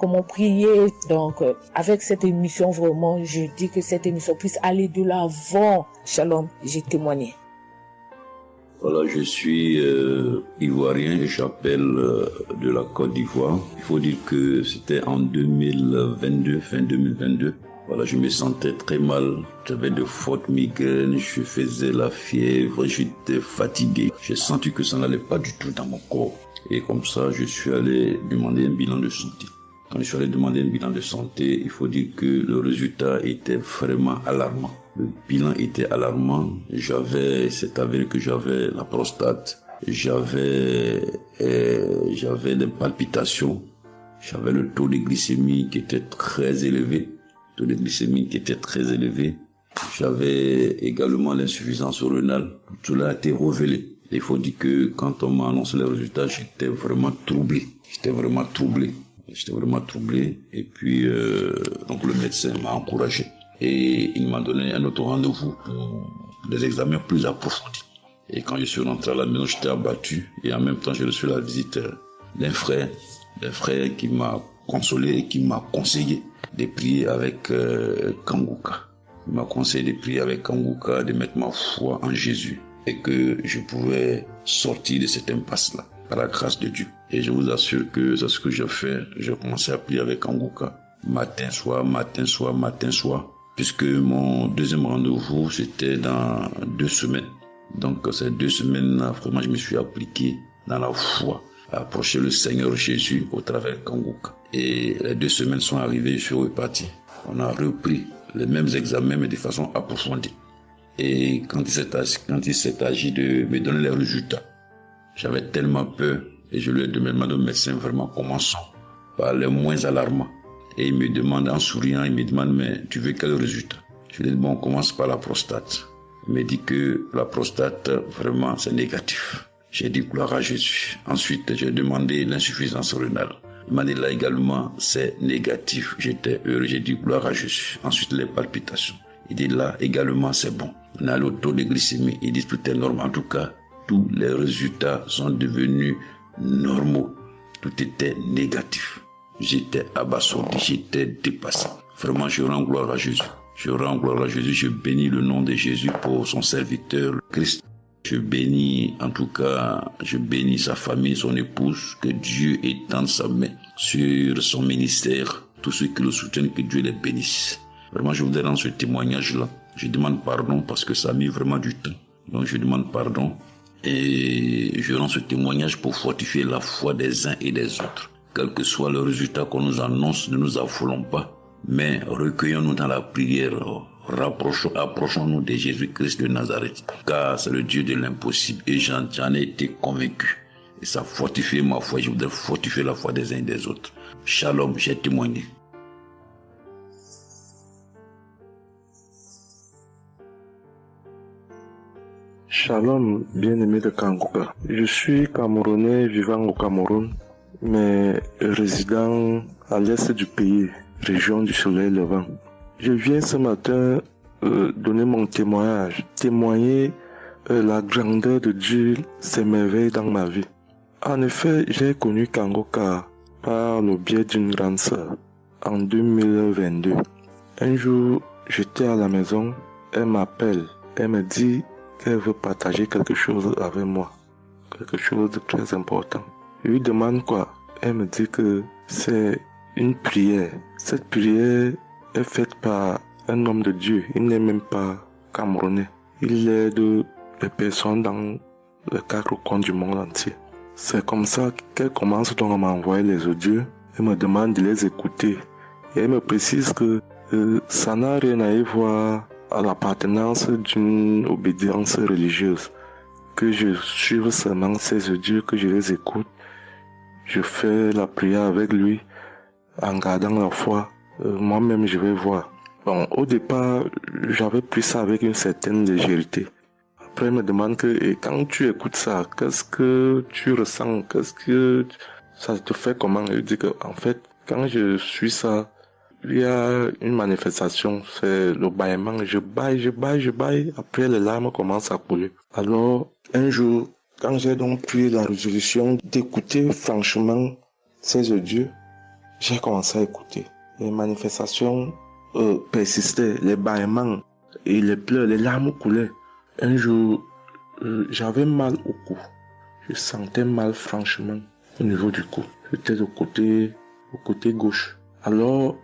Speaker 11: comment prier. Donc avec cette émission vraiment, je dis que cette émission puisse aller de l'avant. Shalom, j'ai témoigné.
Speaker 12: Voilà, je suis ivoirien et j'appelle de la Côte d'Ivoire. Il faut dire que c'était en 2022, fin 2022. Voilà, je me sentais très mal. J'avais de fortes migraines, je faisais la fièvre, j'étais fatigué. J'ai senti que ça n'allait pas du tout dans mon corps. Et comme ça, je suis allé demander un bilan de santé. Quand je suis allé demander un bilan de santé, il faut dire que le résultat était vraiment alarmant. Le bilan était alarmant. C'est avéré que j'avais la prostate. J'avais des palpitations. J'avais le taux de glycémie qui était très élevé. J'avais également l'insuffisance rénale. Tout cela a été révélé. Il faut dire que quand on m'a annoncé les résultats, j'étais vraiment troublé. Et puis, donc le médecin m'a encouragé. Et il m'a donné un autre rendez-vous pour des examens plus approfondis. Et quand je suis rentré à la maison, j'étais abattu. Et en même temps, j'ai reçu la visite d'un frère qui m'a consolé et qui m'a conseillé de prier avec Kanguka. Il m'a conseillé de prier avec Kanguka, de mettre ma foi en Jésus et que je pouvais sortir de cette impasse-là par la grâce de Dieu. Et je vous assure que c'est ce que j'ai fait. J'ai commencé à prier avec Kanguka matin, soir, puisque mon deuxième rendez-vous, c'était dans 2 semaines. Donc ces 2 semaines-là, vraiment, je me suis appliqué dans la foi à approcher le Seigneur Jésus au travers de Kanguka. Et les 2 semaines sont arrivées, je suis reparti. On a repris les mêmes examens, mais de façon approfondie. Et quand il s'est agi de me donner les résultats, j'avais tellement peur et je lui ai demandé au médecin, vraiment, commençons par les moins alarmants. Et il me demande en souriant, mais tu veux quel résultat? Je lui ai dit, bon, on commence par la prostate. Il me dit que la prostate, vraiment, c'est négatif. J'ai dit gloire à Jésus. Ensuite, j'ai demandé l'insuffisance rénale. Il m'a dit là également, c'est négatif. J'étais heureux, j'ai dit gloire à Jésus. Ensuite, les palpitations. Il dit là également, c'est bon. On a le taux de glycémie. Il dit tout est normal. En tout cas, tous les résultats sont devenus normaux. Tout était négatif. J'étais abasourdi, j'étais dépassé. Vraiment, je rends gloire à Jésus. Je bénis le nom de Jésus pour son serviteur, le Christ. Je bénis sa famille, son épouse, que Dieu étende sa main sur son ministère. Tous ceux qui le soutiennent, que Dieu les bénisse. Vraiment, je voudrais rendre ce témoignage-là. Je demande pardon parce que ça a mis vraiment du temps. Donc, je demande pardon et je rends ce témoignage pour fortifier la foi des uns et des autres. Quel que soit le résultat qu'on nous annonce, ne nous affolons pas, mais recueillons-nous dans la prière. Approchons-nous de Jésus-Christ de Nazareth, car c'est le Dieu de l'impossible et j'en ai été convaincu. Et ça fortifie ma foi, je voudrais fortifier la foi des uns et des autres. Shalom, j'ai témoigné.
Speaker 13: Shalom, bien-aimé de Kanguka. Je suis Camerounais vivant au Cameroun, mais résident à l'est du pays, région du soleil levant. Je viens ce matin donner mon témoignage, témoigner la grandeur de Dieu, ses merveilles dans ma vie. En effet, j'ai connu Kanguka par le biais d'une grande sœur en 2022. Un jour, j'étais à la maison, elle m'appelle, elle me dit qu'elle veut partager quelque chose avec moi, quelque chose de très important. Je lui demande quoi? Elle me dit que c'est une prière. Cette prière est faite par un homme de Dieu. Il n'est même pas camerounais. Il aide les personnes dans les 4 coins du monde entier. C'est comme ça qu'elle commence donc à m'envoyer les audios. Elle me demande de les écouter. Et elle me précise que ça n'a rien à y voir à l'appartenance d'une obédience religieuse. Que je suive seulement ces audios, que je les écoute. Je fais la prière avec lui en gardant la foi. Moi-même, je vais voir. Bon, au départ, j'avais pris ça avec une certaine légèreté. Après, elle me demande et quand tu écoutes ça, qu'est-ce que tu ressens? Qu'est-ce que ça te fait comment? Je dis que, en fait, quand je suis ça, il y a une manifestation, c'est le bâillement. Je baille. Après, les larmes commencent à couler. Alors, un jour, quand j'ai donc pris la résolution d'écouter franchement ces audios, j'ai commencé à écouter. Les manifestations persistaient, les bâillements et les pleurs, les larmes coulaient. Un jour, j'avais mal au cou. Je sentais mal franchement au niveau du cou. J'étais au côté gauche. Alors,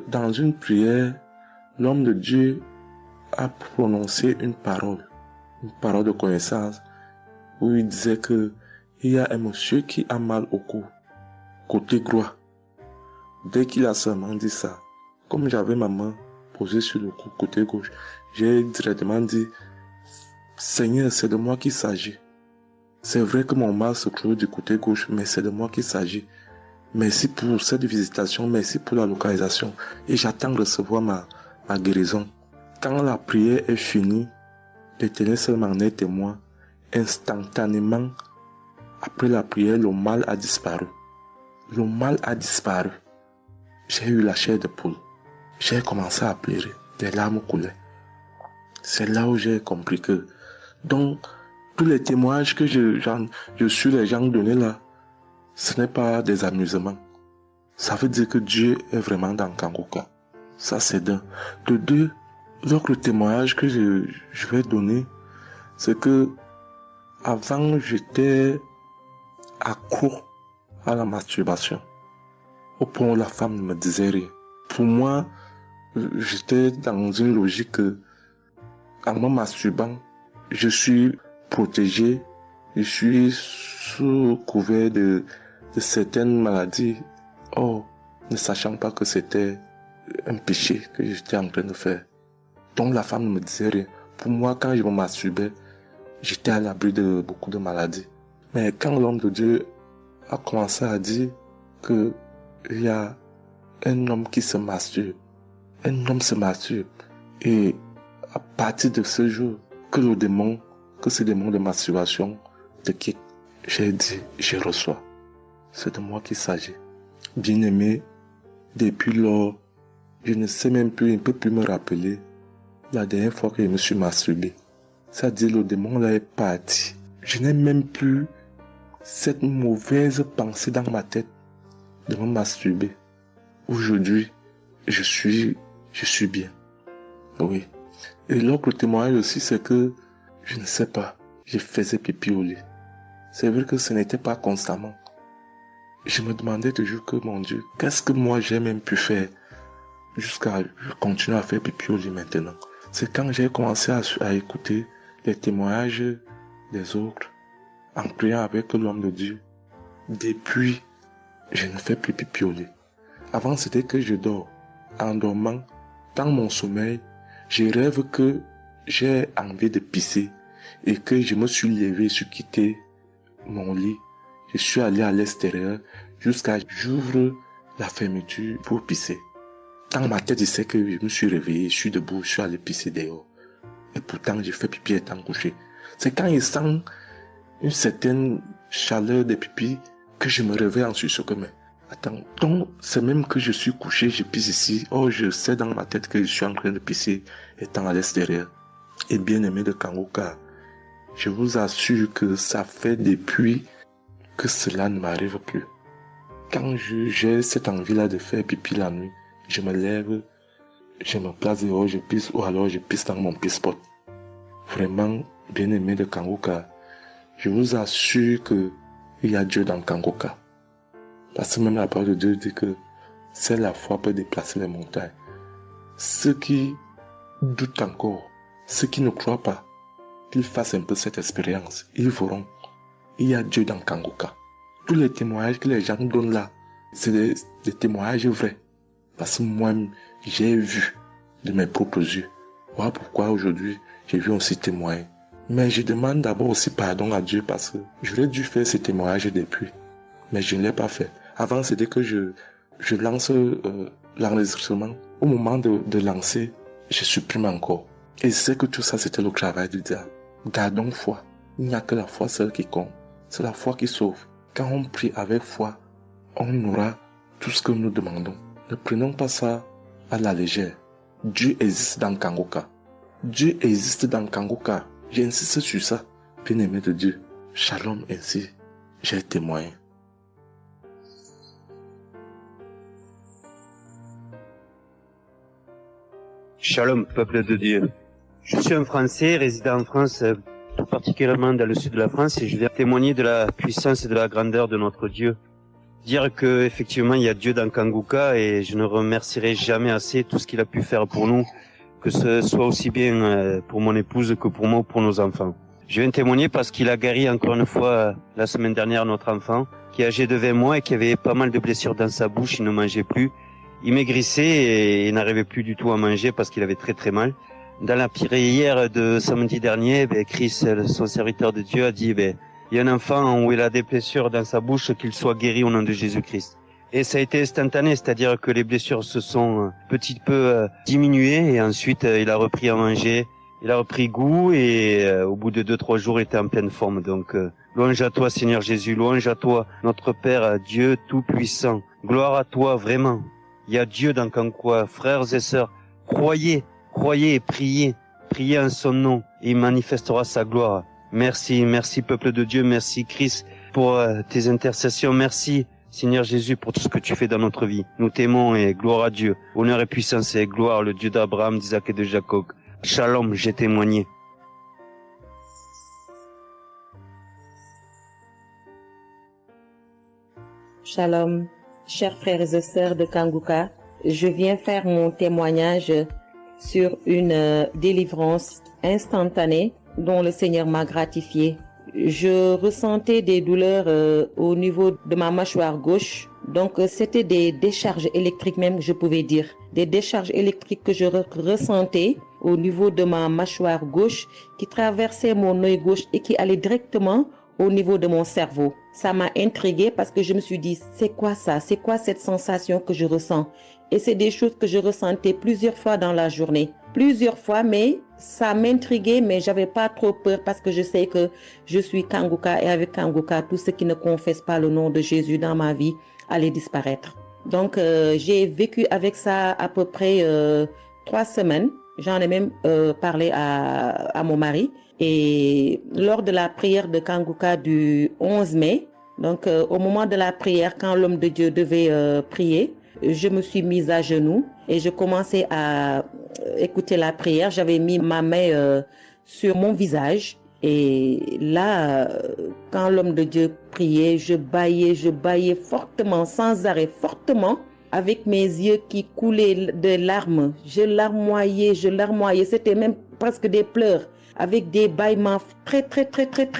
Speaker 13: dans une prière, l'homme de Dieu a prononcé une parole de connaissance, où il disait que il y a un monsieur qui a mal au cou, côté droit. Dès qu'il a seulement dit ça, comme j'avais ma main posée sur le cou côté gauche, j'ai directement dit, Seigneur, c'est de moi qu'il s'agit. C'est vrai que mon mal se trouve du côté gauche, mais c'est de moi qu'il s'agit. Merci pour cette visitation, merci pour la localisation. Et j'attends de recevoir ma guérison. Quand la prière est finie, l'Éternel seulement est témoin. Instantanément, après la prière, le mal a disparu. Le mal a disparu. J'ai eu la chair de poule. J'ai commencé à pleurer. Des larmes coulaient. C'est là où j'ai compris que, donc, tous les témoignages que je suis les gens donnés là, ce n'est pas des amusements. Ça veut dire que Dieu est vraiment dans Kangoka. Ça, c'est d'un. De deux, l'autre témoignage que je vais donner, c'est que avant, j'étais accro à la masturbation. Au point où la femme ne me disait rien. Pour moi, j'étais dans une logique que, en me masturbant, je suis protégé, je suis sous couvert de certaines maladies. Oh, ne sachant pas que c'était un péché que j'étais en train de faire. Donc la femme ne me disait rien. Pour moi, quand je me masturbais, j'étais à l'abri de beaucoup de maladies. Mais quand l'homme de Dieu a commencé à dire que il y a un homme qui se masturbe, un homme se masturbe, et à partir de ce jour, que ce démon de masturbation te quitte, j'ai dit, je reçois. C'est de moi qu'il s'agit. Bien-aimé, depuis lors, je ne sais même plus, je ne peux plus me rappeler la dernière fois que je me suis masturbé. C'est-à-dire, le démon là est parti. Je n'ai même plus cette mauvaise pensée dans ma tête de me masturber. Aujourd'hui, je suis bien. Oui. Et l'autre témoignage aussi, c'est que, je ne sais pas, je faisais pipi au lit. C'est vrai que ce n'était pas constamment. Je me demandais toujours que, mon Dieu, qu'est-ce que moi j'ai même pu faire jusqu'à continuer à faire pipi au lit maintenant. C'est quand j'ai commencé à écouter les témoignages des autres, en priant avec l'homme de Dieu. Depuis, je ne fais plus pipi au lit. Avant, c'était que je dors. En dormant, dans mon sommeil, je rêve que j'ai envie de pisser et que je me suis levé, je suis quitté mon lit. Je suis allé à l'extérieur jusqu'à j'ouvre la fermeture pour pisser. Dans ma tête, je sais que je me suis réveillé, je suis debout, je suis allé pisser dehors. Et pourtant, j'ai fait pipi étant couché. C'est quand je sens une certaine chaleur de pipi que je me réveille en sursaut. Mais attends, donc c'est même que je suis couché, je pisse ici. Oh, je sais dans ma tête que je suis en train de pisser étant à l'extérieur. Et bien aimé de Kangoka, je vous assure que ça fait depuis que cela ne m'arrive plus. Quand j'ai cette envie-là de faire pipi la nuit, je me lève, je me place dehors, je pisse, ou alors je pisse dans mon pisse-pot. Vraiment, bien aimé de Kangoka, je vous assure que il y a Dieu dans Kangoka. Parce que même la parole de Dieu dit que c'est la foi peut déplacer les montagnes. Ceux qui doutent encore, ceux qui ne croient pas, qu'ils fassent un peu cette expérience, ils verront. Il y a Dieu dans Kangoka. Tous les témoignages que les gens donnent là, c'est des témoignages vrais. Parce que moi, j'ai vu de mes propres yeux. Voilà pourquoi aujourd'hui, j'ai vu aussi témoigner. Mais je demande d'abord aussi pardon à Dieu parce que j'aurais dû faire ces témoignages depuis. Mais je ne l'ai pas fait. Avant, c'était que je lance l'enregistrement. Au moment de lancer, je supprime encore. Et je sais que tout ça, c'était le travail du diable. Gardons foi. Il n'y a que la foi seule qui compte. C'est la foi qui sauve. Quand on prie avec foi, on aura tout ce que nous demandons. Ne prenons pas ça à la légère. Dieu existe dans Kangoka. Dieu existe dans Kangoka. J'insiste sur ça. Bien-aimé de Dieu. Shalom ainsi. J'ai témoigné.
Speaker 14: Shalom, peuple de Dieu. Je suis un Français résidant en France, tout particulièrement dans le sud de la France, et je viens témoigner de la puissance et de la grandeur de notre Dieu. dire que effectivement il y a Dieu dans Kanguka et je ne remercierai jamais assez tout ce qu'il a pu faire pour nous, que ce soit aussi bien pour mon épouse que pour moi ou pour nos enfants. Je viens témoigner parce qu'il a guéri encore une fois la semaine dernière notre enfant qui est âgé de 20 mois et qui avait pas mal de blessures dans sa bouche, il ne mangeait plus. Il maigrissait et il n'arrivait plus du tout à manger parce qu'il avait très très mal. Dans la prière de samedi dernier, Chris, son serviteur de Dieu, a dit il y a un enfant où il a des blessures dans sa bouche, qu'il soit guéri au nom de Jésus-Christ. Et ça a été instantané, c'est-à-dire que les blessures se sont petit peu diminuées et ensuite il a repris à manger, il a repris goût et au bout de 2-3 jours il était en pleine forme. Donc louange à toi Seigneur Jésus, louange à toi notre Père Dieu Tout-Puissant. Gloire à toi vraiment. Il y a Dieu dans Kanguka, frères et sœurs, croyez et priez en son nom et il manifestera sa gloire. Merci peuple de Dieu, merci Christ pour tes intercessions, merci Seigneur Jésus pour tout ce que tu fais dans notre vie. Nous t'aimons et gloire à Dieu, honneur et puissance et gloire, le Dieu d'Abraham, d'Isaac et de Jacob. Shalom, j'ai témoigné.
Speaker 10: Shalom, chers frères et sœurs de Kanguka, je viens faire mon témoignage sur une délivrance instantanée dont le Seigneur m'a gratifié. Je ressentais des douleurs au niveau de ma mâchoire gauche, donc c'était des décharges électriques même, je pouvais dire. Des décharges électriques que je ressentais au niveau de ma mâchoire gauche qui traversaient mon œil gauche et qui allaient directement au niveau de mon cerveau. Ça m'a intriguée parce que je me suis dit, c'est quoi ça? C'est quoi cette sensation que je ressens? Et c'est des choses que je ressentais plusieurs fois dans la journée. Plusieurs fois, mais ça m'intriguait, mais j'avais pas trop peur parce que je sais que je suis Kanguka et avec Kanguka, tout ce qui ne confesse pas le nom de Jésus dans ma vie allait disparaître. Donc, j'ai vécu avec ça à peu près 3 semaines. J'en ai même parlé à mon mari. Et lors de la prière de Kanguka du 11 mai, donc au moment de la prière, quand l'homme de Dieu devait prier, je me suis mise à genoux et je commençais à écouter la prière. J'avais mis ma main sur mon visage et là, quand l'homme de Dieu priait, je bâillais fortement, sans arrêt, fortement, avec mes yeux qui coulaient de larmes. Je larmoyais. C'était même presque des pleurs, avec des bâillements très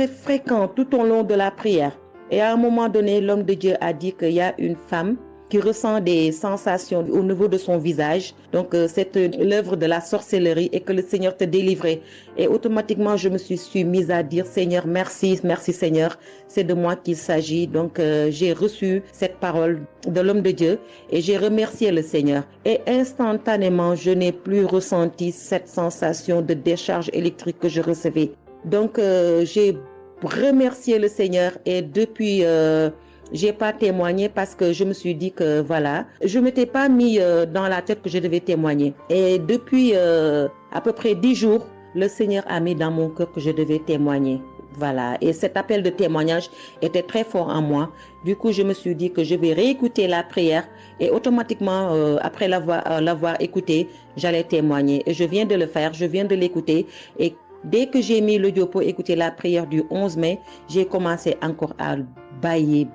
Speaker 10: fréquents tout au long de la prière. Et à un moment donné, l'homme de Dieu a dit qu'il y a une femme qui ressent des sensations au niveau de son visage. Donc, c'est l'œuvre de la sorcellerie et que le Seigneur te délivrait. Et automatiquement, je me suis mise à dire, Seigneur, merci Seigneur, c'est de moi qu'il s'agit. Donc, j'ai reçu cette parole de l'homme de Dieu et j'ai remercié le Seigneur. Et instantanément, je n'ai plus ressenti cette sensation de décharge électrique que je recevais. Donc, j'ai remercié le Seigneur et depuis... j'ai pas témoigné parce que je me suis dit que voilà, je m'étais pas mis dans la tête que je devais témoigner. Et depuis à peu près 10 jours, le Seigneur a mis dans mon cœur que je devais témoigner. Voilà. Et cet appel de témoignage était très fort en moi. Du coup, je me suis dit que je vais réécouter la prière et automatiquement, après l'avoir écouté, j'allais témoigner. Et je viens de le faire, je viens de l'écouter et dès que j'ai mis l'audio pour écouter la prière du 11 mai, j'ai commencé encore à bâiller,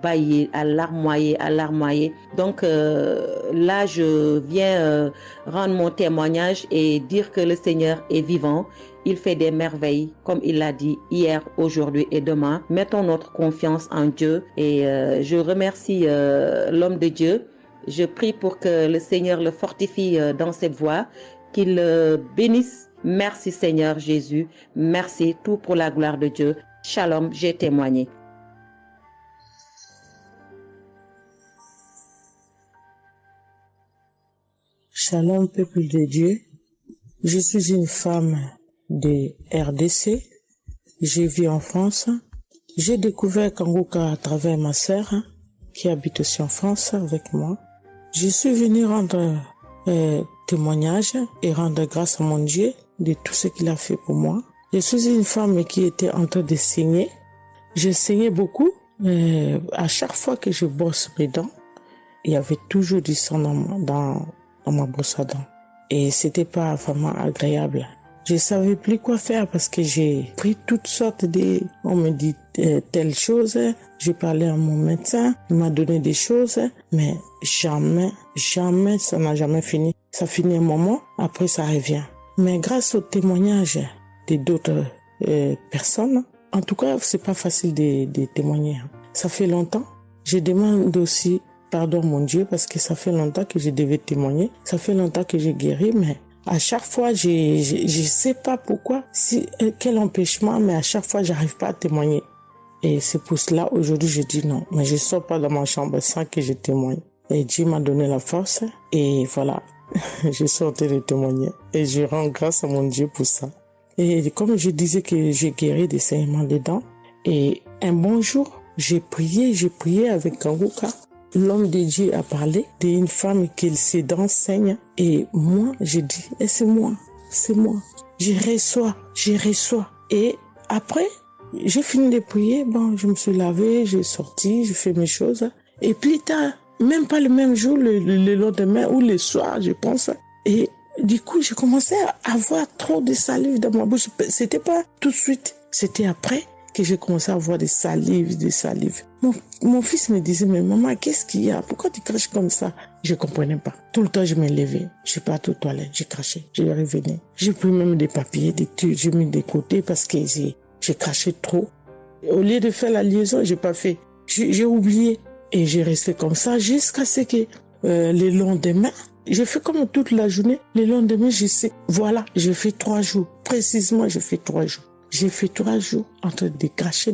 Speaker 10: à larmoyer. Donc là, je viens rendre mon témoignage et dire que le Seigneur est vivant. Il fait des merveilles, comme il l'a dit hier, aujourd'hui et demain. Mettons notre confiance en Dieu et je remercie l'homme de Dieu. Je prie pour que le Seigneur le fortifie dans cette voie, qu'il bénisse. Merci Seigneur Jésus, merci, tout pour la gloire de Dieu. Shalom, j'ai témoigné.
Speaker 15: Shalom, peuple de Dieu. Je suis une femme de RDC. Je vis en France. J'ai découvert Kanguka à travers ma sœur qui habite aussi en France avec moi. Je suis venue rendre témoignage et rendre grâce à mon Dieu de tout ce qu'il a fait pour moi. Je suis une femme qui était en train de saigner. Je saignais beaucoup. À chaque fois que je brosse mes dents, il y avait toujours du sang dans ma brosse à dents. Et c'était pas vraiment agréable. Je savais plus quoi faire parce que j'ai pris toutes sortes on me dit telle chose, j'ai parlé à mon médecin, il m'a donné des choses, mais jamais, ça n'a jamais fini. Ça finit un moment, après ça revient. Mais grâce au témoignage d'autres personnes, en tout cas, c'est pas facile de témoigner. Ça fait longtemps. Je demande aussi pardon, mon Dieu, parce que ça fait longtemps que je devais témoigner. Ça fait longtemps que j'ai guéri, mais à chaque fois, je sais pas pourquoi, quel empêchement, mais à chaque fois, j'arrive pas à témoigner. Et c'est pour cela, aujourd'hui, je dis non, mais je sors pas de ma chambre sans que je témoigne. Et Dieu m'a donné la force, et voilà, je sortais de témoigner. Et je rends grâce à mon Dieu pour ça. Et comme je disais que j'ai guéri des saignements des dents, et un bon jour, j'ai prié avec Kanguka. L'homme de Dieu a parlé d'une femme qui ses dents saignent. Et moi, j'ai dit, c'est moi. Je reçois. Et après, j'ai fini de prier. Bon, je me suis lavé, j'ai sorti, j'ai fait mes choses. Et plus tard, même pas le même jour, le lendemain ou le soir, je pense. Et du coup, j'ai commencé à avoir trop de salive dans ma bouche. C'était pas tout de suite, c'était après que j'ai commencé à avoir des salives. Mon fils me disait, mais maman, qu'est-ce qu'il y a? Pourquoi tu craches comme ça? Je comprenais pas. Tout le temps, je me levais. Je suis partie aux toilettes, j'ai craché, je revenais. J'ai pris même des papiers, des trucs, j'ai mis de côté parce que j'ai craché trop. Au lieu de faire la liaison, j'ai pas fait. J'ai oublié. Et j'ai resté comme ça jusqu'à ce que le lendemain, j'ai fait comme toute la journée. Le lendemain, je sais, voilà, j'ai fait 3 jours. Précisément, j'ai fait 3 jours. J'ai fait 3 jours en train de cracher.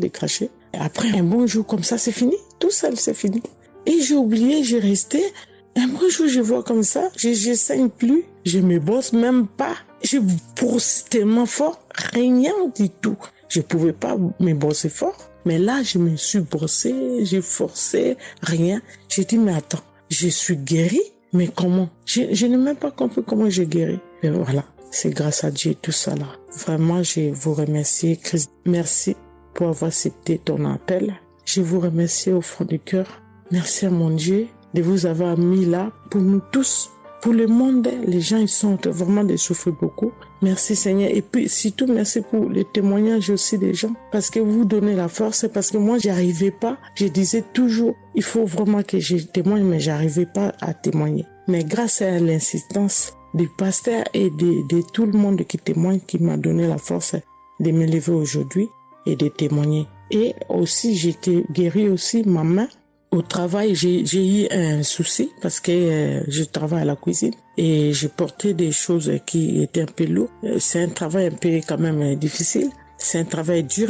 Speaker 15: Et après, un bon jour comme ça, c'est fini. Tout seul, c'est fini. Et j'ai oublié, j'ai resté. Un bon jour, je vois comme ça, je saigne plus. Je me bosse même pas. Je brosse tellement fort, rien du tout. Je pouvais pas me bosser fort. Mais là, je me suis brossé, j'ai forcé, rien. J'ai dit, mais attends, je suis guéri, mais comment? Je n'ai même pas compris comment j'ai guéri. Et voilà, c'est grâce à Dieu tout ça là. Vraiment, je vous remercie, Christ. Merci pour avoir accepté ton appel. Je vous remercie au fond du cœur. Merci à mon Dieu de vous avoir mis là pour nous tous. Pour le monde, les gens, ils sont vraiment de souffrir beaucoup. Merci Seigneur. Et puis, surtout, merci pour les témoignages aussi des gens. Parce que vous donnez la force. Parce que moi, j'y arrivais pas. Je disais toujours, il faut vraiment que je témoigne, mais j'arrivais pas à témoigner. Mais grâce à l'insistance du pasteur et de tout le monde qui témoigne, qui m'a donné la force de me lever aujourd'hui et de témoigner. Et aussi, j'étais guéri aussi, ma main. Au travail, j'ai eu un souci parce que je travaille à la cuisine et j'ai porté des choses qui étaient un peu lourdes. C'est un travail un peu quand même difficile. C'est un travail dur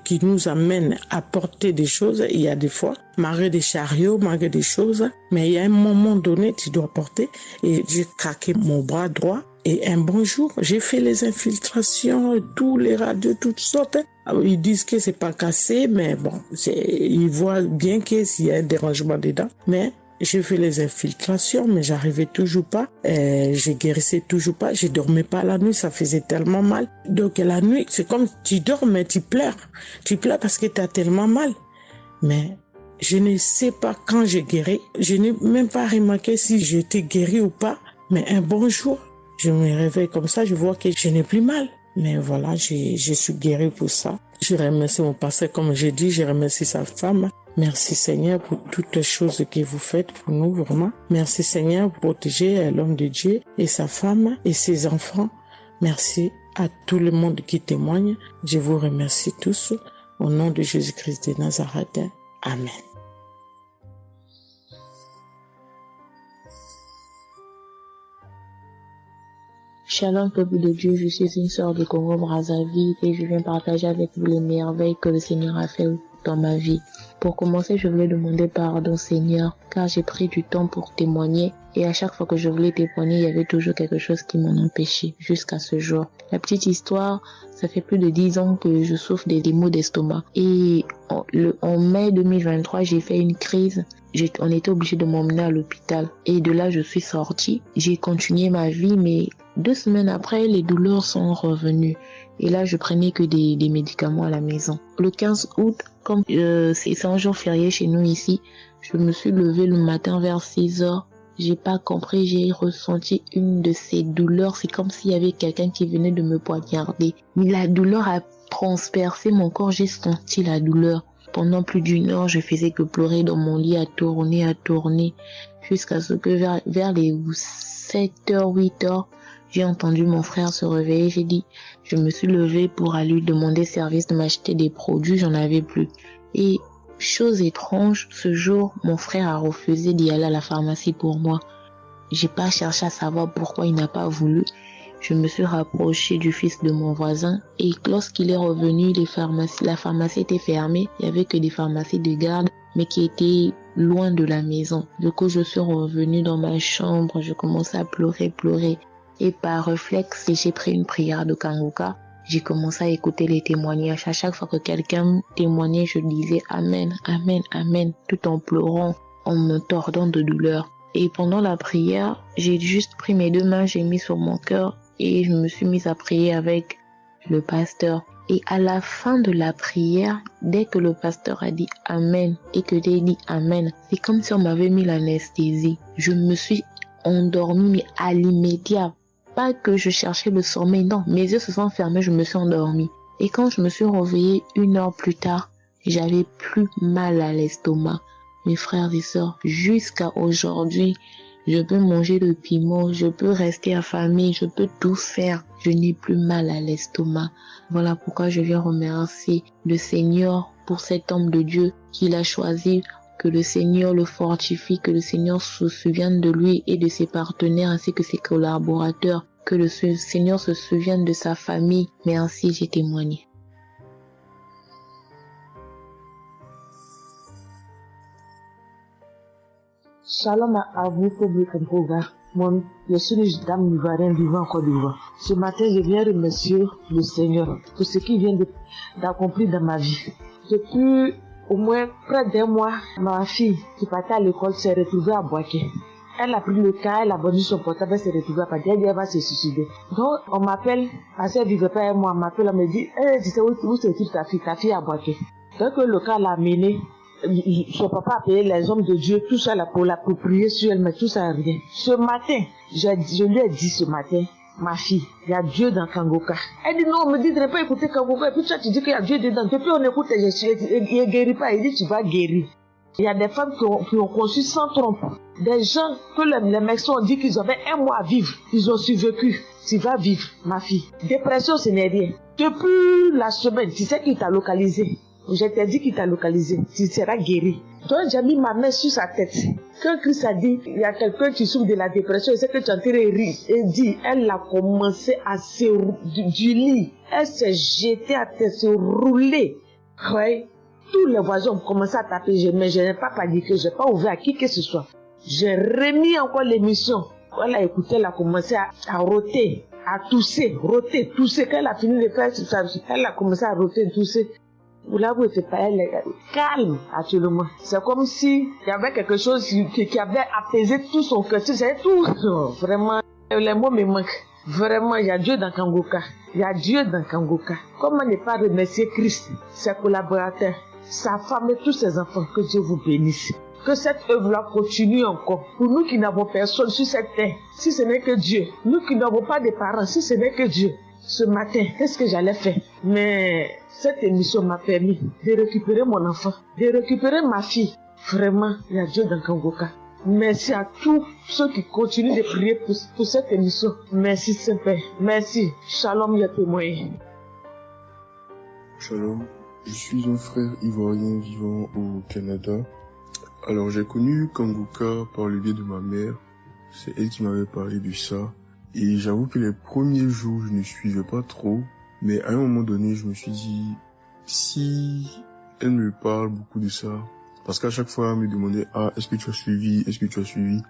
Speaker 15: qui nous amène à porter des choses. Il y a des fois, malgré des chariots, malgré des choses, mais il y a un moment donné, tu dois porter. Et j'ai craqué mon bras droit. Et un bon jour, j'ai fait les infiltrations, tous les radios, toutes sortes. Alors, ils disent que c'est pas cassé, mais bon, ils voient bien qu'il y a un dérangement dedans. Mais j'ai fait les infiltrations, mais j'arrivais toujours pas. Je guérissais toujours pas. Je dormais pas la nuit, ça faisait tellement mal. Donc la nuit, c'est comme tu dors, mais tu pleures. Tu pleures parce que tu as tellement mal. Mais je ne sais pas quand j'ai guéri. Je n'ai même pas remarqué si j'étais guéri ou pas. Mais un bon jour, je me réveille comme ça, je vois que je n'ai plus mal. Mais voilà, je suis guéri pour ça. Je remercie mon pasteur, comme j'ai dit, je remercie sa femme. Merci Seigneur pour toutes les choses que vous faites pour nous, vraiment. Merci Seigneur pour protéger l'homme de Dieu et sa femme et ses enfants. Merci à tout le monde qui témoigne. Je vous remercie tous. Au nom de Jésus-Christ de Nazareth. Amen.
Speaker 16: Shalom peuple de Dieu, je suis une sœur de Congo-Brazzaville et je viens partager avec vous les merveilles que le Seigneur a fait dans ma vie. Pour commencer, je voulais demander pardon Seigneur, car j'ai pris du temps pour témoigner et à chaque fois que je voulais témoigner, il y avait toujours quelque chose qui m'en empêchait jusqu'à ce jour. La petite histoire, ça fait plus de 10 ans que je souffre des maux d'estomac et en mai 2023, j'ai fait une crise. On était obligé de m'emmener à l'hôpital et de là, je suis sortie. J'ai continué ma vie, mais 2 semaines après, les douleurs sont revenues. Et là, je prenais que des médicaments à la maison. Le 15 août, comme c'est un jour férié chez nous ici, je me suis levée le matin vers 6 heures J'ai pas compris, j'ai ressenti une de ces douleurs. C'est comme s'il y avait quelqu'un qui venait de me poignarder. Mais la douleur a transpercé mon corps, j'ai senti la douleur. Pendant plus d'une heure, je faisais que pleurer dans mon lit, à tourner, jusqu'à ce que vers les 7h, 8h, j'ai entendu mon frère se réveiller. Je me suis levée pour aller lui demander service de m'acheter des produits, j'en avais plus. Et chose étrange, ce jour, mon frère a refusé d'y aller à la pharmacie pour moi. J'ai pas cherché à savoir pourquoi il n'a pas voulu. Je me suis rapprochée du fils de mon voisin et lorsqu'il est revenu, la pharmacie était fermée. Il y avait que des pharmacies de garde, mais qui étaient loin de la maison. Du coup, je suis revenue dans ma chambre, je commençais à pleurer. Et par réflexe, j'ai pris une prière de Kanguka. J'ai commencé à écouter les témoignages. À chaque fois que quelqu'un témoignait, je disais Amen, Amen, Amen, tout en pleurant, en me tordant de douleur. Et pendant la prière, j'ai juste pris mes deux mains, j'ai mis sur mon cœur et je me suis mise à prier avec le pasteur. Et à la fin de la prière, dès que le pasteur a dit Amen et que j'ai dit Amen, c'est comme si on m'avait mis l'anesthésie. Je me suis endormie, mais à l'immédiat. Pas que je cherchais le sommeil, non, mes yeux se sont fermés, je me suis endormie. Et quand je me suis réveillée 1 heure plus tard, j'avais plus mal à l'estomac. Mes frères et sœurs, jusqu'à aujourd'hui, je peux manger le piment, je peux rester affamée, je peux tout faire. Je n'ai plus mal à l'estomac. Voilà pourquoi je viens remercier le Seigneur pour cet homme de Dieu qu'il a choisi. Que le Seigneur le fortifie, que le Seigneur se souvienne de lui et de ses partenaires ainsi que ses collaborateurs, que le Seigneur se souvienne de sa famille. Mais ainsi j'ai témoigné.
Speaker 17: Shalom à vous, public en programme. Moi, je suis une dame ivoirienne vivant en Côte d'Ivoire. Ce matin, je viens remercier le Seigneur pour ce qu'il vient d'accomplir dans ma vie. Depuis au moins près d'un mois, ma fille qui partait à l'école s'est retrouvée à Boaké. Elle a pris le cas, elle a vendu son portable, elle s'est retrouvée à partir, elle va se suicider. Donc, on m'appelle, parce qu'elle vivait pas avec moi, on m'appelle, on me dit, tu sais où se trouve ta fille à Boaké. Donc, le cas l'a amené, son papa a payé les hommes de Dieu, tout ça là, pour prier sur elle, mais tout ça rien. Ce matin, je lui ai dit ce matin, ma fille, il y a Dieu dans Kanguka. Elle dit non, on me dit de ne pas écouter Kanguka. Et puis toi, tu dis qu'il y a Dieu dedans. Depuis on écoute, il ne guérit pas. Il dit tu vas guérir. Il y a des femmes qui ont conçu sans trompe. Des gens que les médecins ont dit qu'ils avaient 1 mois à vivre. Ils ont survécu. Tu vas vivre, ma fille. Dépression, ce n'est rien. Depuis la semaine, tu sais qu'il t'a localisé. Je t'ai dit qu'il t'a localisé. Tu seras guéri. Donc j'ai mis ma main sur sa tête. Quand Christ a dit, il y a quelqu'un qui souffre de la dépression, il sait que tu es en train de rire. Et dit, elle a commencé à se du lit. Elle s'est jetée à terre, se rouler. Ouais. Tous les voisins ont commencé à taper, mais je n'ai pas paniqué, je n'ai pas ouvert à qui que ce soit. J'ai remis encore l'émission. Elle a écouté, elle a commencé à roter, à tousser, roter, tousser. Quand elle a fini de faire ça, elle a commencé à roter, tousser. Vous là, vous n'êtes pas elle, calme actuellement. C'est comme si il y avait quelque chose qui avait apaisé tout son cœur. C'est tout. Non, vraiment, les mots me manquent. Vraiment, il y a Dieu dans Kanguka. Il y a Dieu dans Kanguka. Comment ne pas remercier Christ, ses collaborateurs, sa femme et tous ses enfants. Que Dieu vous bénisse. Que cette œuvre-là continue encore. Pour nous qui n'avons personne sur cette terre, si ce n'est que Dieu. Nous qui n'avons pas de parents, si ce n'est que Dieu. Ce matin, qu'est-ce que j'allais faire? Mais cette émission m'a permis de récupérer mon enfant, de récupérer ma fille. Vraiment, il y a Dieu dans Kanguka. Merci à tous ceux qui continuent de prier pour cette émission. Merci Saint-Père. Merci. Shalom, ya témoin.
Speaker 13: Shalom. Je suis un frère ivoirien vivant au Canada. Alors j'ai connu Kanguka par le biais de ma mère. C'est elle qui m'avait parlé de ça. Et j'avoue que les premiers jours, je ne suivais pas trop. Mais à un moment donné, je me suis dit, si elle me parle beaucoup de ça, parce qu'à chaque fois, elle me demandait, est-ce que tu as suivi,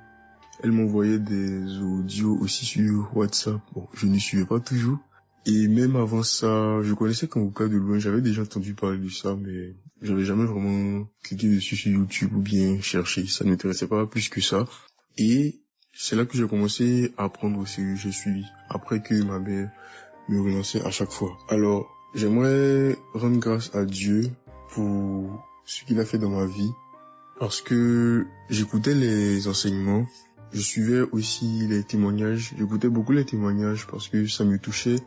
Speaker 13: elle m'envoyait des audios aussi sur WhatsApp. Bon, je ne suivais pas toujours. Et même avant ça, je connaissais Kanguka de loin, j'avais déjà entendu parler de ça, mais j'avais jamais vraiment cliqué dessus sur YouTube ou bien cherché. Ça ne m'intéressait pas plus que ça. Et c'est là que j'ai commencé à apprendre aussi, j'ai suivi. Après que ma mère me relançait à chaque fois. Alors, j'aimerais rendre grâce à Dieu pour ce qu'il a fait dans ma vie. Parce que j'écoutais les enseignements
Speaker 18: je suivais aussi les témoignages, j'écoutais beaucoup les témoignages parce que ça me touchait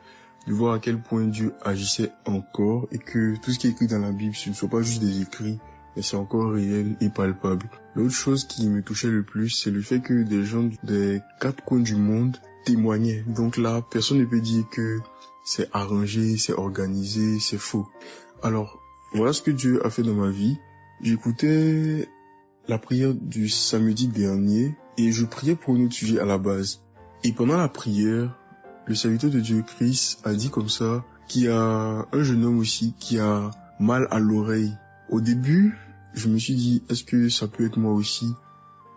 Speaker 18: de voir à quel point Dieu agissait encore et que tout ce qui est écrit dans la Bible, ce ne sont pas juste des écrits, mais c'est encore réel et palpable. L'autre chose qui me touchait le plus, c'est le fait que des gens des 4 coins du monde témoignaient. Donc là, personne ne peut dire que c'est arrangé, c'est organisé, c'est faux. Alors, voilà ce que Dieu a fait dans ma vie. J'écoutais la prière du samedi dernier et je priais pour un autre sujet à la base. Et pendant la prière, le serviteur de Dieu, Chris, a dit comme ça qu'il y a un jeune homme aussi qui a mal à l'oreille. Au début, je me suis dit, est-ce que ça peut être moi aussi?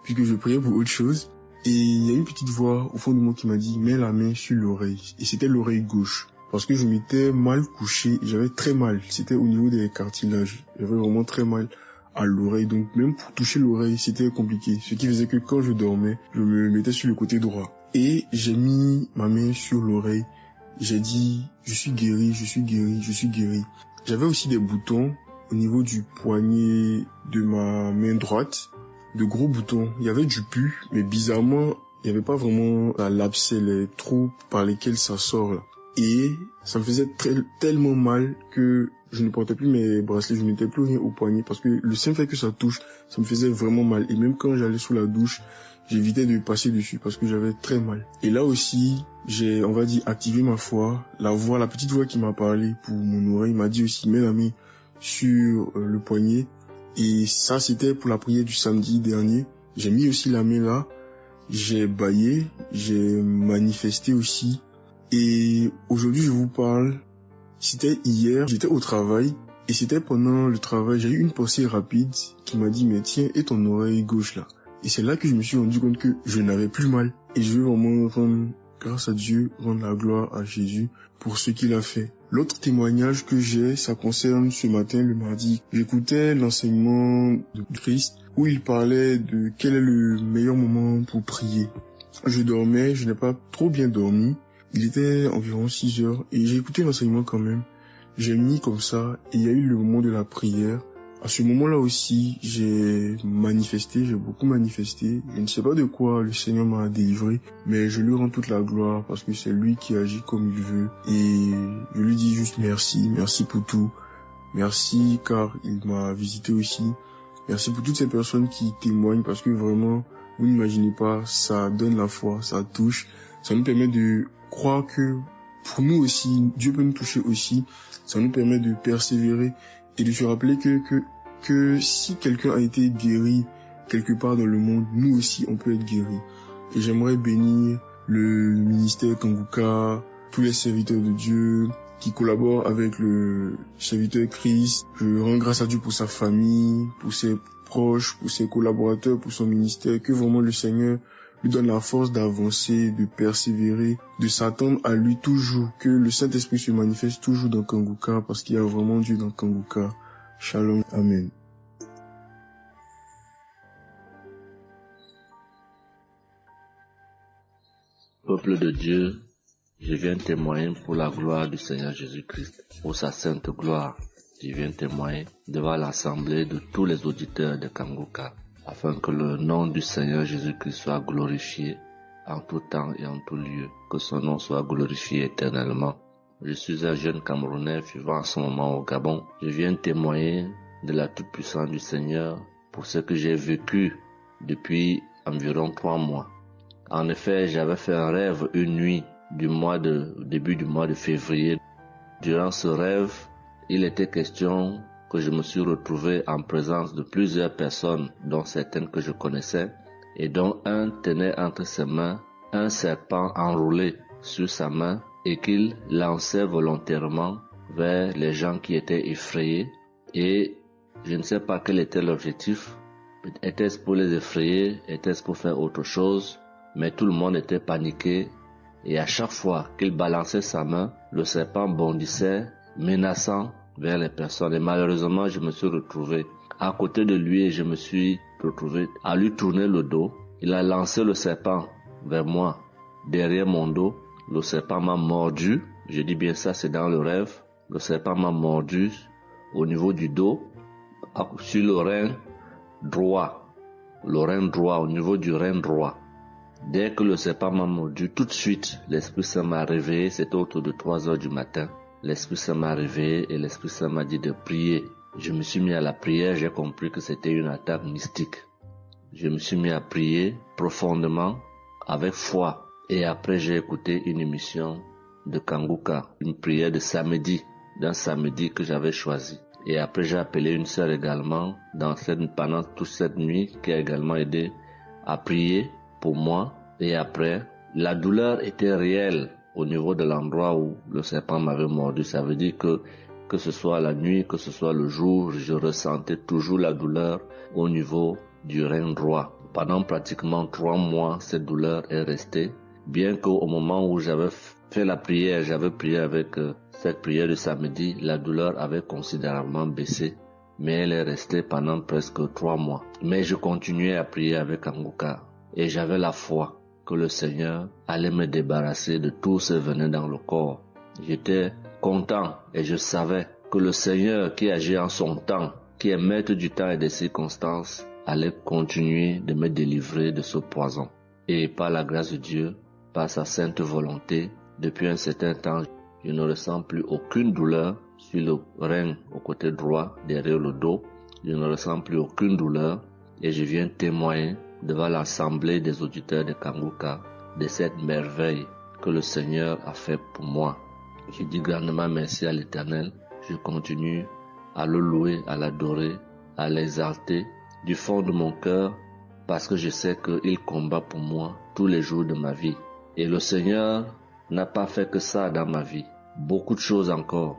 Speaker 18: Puisque je priais pour autre chose. Et il y a une petite voix au fond de moi qui m'a dit, mets la main sur l'oreille. Et c'était l'oreille gauche. Parce que je m'étais mal couché, j'avais très mal. C'était au niveau des cartilages. J'avais vraiment très mal à l'oreille. Donc même pour toucher l'oreille, c'était compliqué. Ce qui faisait que quand je dormais, je me mettais sur le côté droit. Et j'ai mis ma main sur l'oreille. J'ai dit, je suis guéri, je suis guéri, je suis guéri. J'avais aussi des boutons au niveau du poignet de ma main droite. De gros boutons. Il y avait du pus, mais bizarrement, il n'y avait pas vraiment l'abcès, les trous par lesquels ça sort là. Et ça me faisait tellement mal que je ne portais plus mes bracelets, je ne mettais plus rien au poignet parce que le simple fait que ça touche, ça me faisait vraiment mal. Et même quand j'allais sous la douche, j'évitais de passer dessus parce que j'avais très mal. Et là aussi, j'ai, on va dire, activé ma foi. La petite voix qui m'a parlé pour mon oreille m'a dit aussi, mets la main sur le poignet. Et ça, c'était pour la prière du samedi dernier. J'ai mis aussi la main là. J'ai bâillé, j'ai manifesté aussi. Et aujourd'hui, je vous parle, c'était hier, j'étais au travail. Et c'était pendant le travail, j'ai eu une pensée rapide qui m'a dit, mais tiens, et ton oreille gauche là? Et c'est là que je me suis rendu compte que je n'avais plus mal. Et je veux vraiment rendre grâce à Dieu, rendre la gloire à Jésus pour ce qu'il a fait. L'autre témoignage que j'ai, ça concerne ce matin, le mardi. J'écoutais l'enseignement de Christ où il parlait de quel est le meilleur moment pour prier. Je dormais, je n'ai pas trop bien dormi. Il était environ 6 heures et j'ai écouté l'enseignement quand même. J'ai mis comme ça et il y a eu le moment de la prière. À ce moment-là aussi, j'ai beaucoup manifesté. Je ne sais pas de quoi le Seigneur m'a délivré, mais je lui rends toute la gloire parce que c'est lui qui agit comme il veut. Et je lui dis juste merci pour tout. Merci car il m'a visité aussi. Merci pour toutes ces personnes qui témoignent parce que vraiment, vous n'imaginez pas, ça donne la foi, ça touche. Ça nous permet de croire que pour nous aussi, Dieu peut nous toucher aussi. Ça nous permet de persévérer et de se rappeler que si quelqu'un a été guéri quelque part dans le monde, nous aussi on peut être guéris. Et j'aimerais bénir le ministère Kanguka, tous les serviteurs de Dieu qui collaborent avec le serviteur Christ. Je rends grâce à Dieu pour sa famille, pour ses proches, pour ses collaborateurs, pour son ministère, que vraiment le Seigneur lui donne la force d'avancer, de persévérer, de s'attendre à lui toujours, que le Saint-Esprit se manifeste toujours dans Kanguka parce qu'il y a vraiment Dieu dans Kanguka. Shalom, Amen.
Speaker 19: Peuple de Dieu, je viens témoigner pour la gloire du Seigneur Jésus-Christ, pour sa sainte gloire. Je viens témoigner devant l'assemblée de tous les auditeurs de Kanguka, afin que le nom du Seigneur Jésus-Christ soit glorifié en tout temps et en tout lieu, que son nom soit glorifié éternellement. Je suis un jeune Camerounais vivant en ce moment au Gabon. Je viens témoigner de la toute-puissance du Seigneur pour ce que j'ai vécu depuis environ 3 mois. En effet, j'avais fait un rêve une nuit début du mois de février. Durant ce rêve, il était question que je me suis retrouvé en présence de plusieurs personnes, dont certaines que je connaissais, et dont un tenait entre ses mains un serpent enroulé sur sa main et qu'il lançait volontairement vers les gens qui étaient effrayés. Et je ne sais pas quel était l'objectif. Était-ce pour les effrayer? Était-ce pour faire autre chose? Mais tout le monde était paniqué. Et à chaque fois qu'il balançait sa main, le serpent bondissait, menaçant vers les personnes. Et malheureusement, je me suis retrouvé à côté de lui et je me suis retrouvé à lui tourner le dos. Il a lancé le serpent vers moi, derrière mon dos. Le serpent m'a mordu. Je dis bien ça, c'est dans le rêve. Le serpent m'a mordu au niveau du dos, sur le rein droit. Le rein droit, au niveau du rein droit. Dès que le serpent m'a mordu, tout de suite, l'Esprit Saint m'a réveillé, c'était autour de 3 heures du matin. L'Esprit Saint m'a réveillé et l'Esprit Saint m'a dit de prier. Je me suis mis à la prière, j'ai compris que c'était une attaque mystique. Je me suis mis à prier profondément, avec foi. Et après, j'ai écouté une émission de Kanguka, une prière de samedi, d'un samedi que j'avais choisi. Et après, j'ai appelé une sœur également pendant toute cette nuit qui a également aidé à prier pour moi. Et après, la douleur était réelle au niveau de l'endroit où le serpent m'avait mordu. Ça veut dire que ce soit la nuit, que ce soit le jour, je ressentais toujours la douleur au niveau du rein droit. Pendant pratiquement 3 mois, cette douleur est restée. Bien qu'au moment où j'avais fait la prière, j'avais prié avec cette prière de samedi, la douleur avait considérablement baissé, mais elle est restée pendant presque 3 mois. Mais je continuais à prier avec Kanguka et j'avais la foi que le Seigneur allait me débarrasser de tout ce venin dans le corps. J'étais content et je savais que le Seigneur qui agit en son temps, qui est maître du temps et des circonstances, allait continuer de me délivrer de ce poison. Et par la grâce de Dieu, par sa sainte volonté, depuis un certain temps, je ne ressens plus aucune douleur sur le rein au côté droit, derrière le dos. Je ne ressens plus aucune douleur et je viens témoigner devant l'assemblée des auditeurs de Kanguka de cette merveille que le Seigneur a fait pour moi. Je dis grandement merci à l'Éternel. Je continue à le louer, à l'adorer, à l'exalter du fond de mon cœur parce que je sais qu'il combat pour moi tous les jours de ma vie. Et le Seigneur n'a pas fait que ça dans ma vie. Beaucoup de choses encore.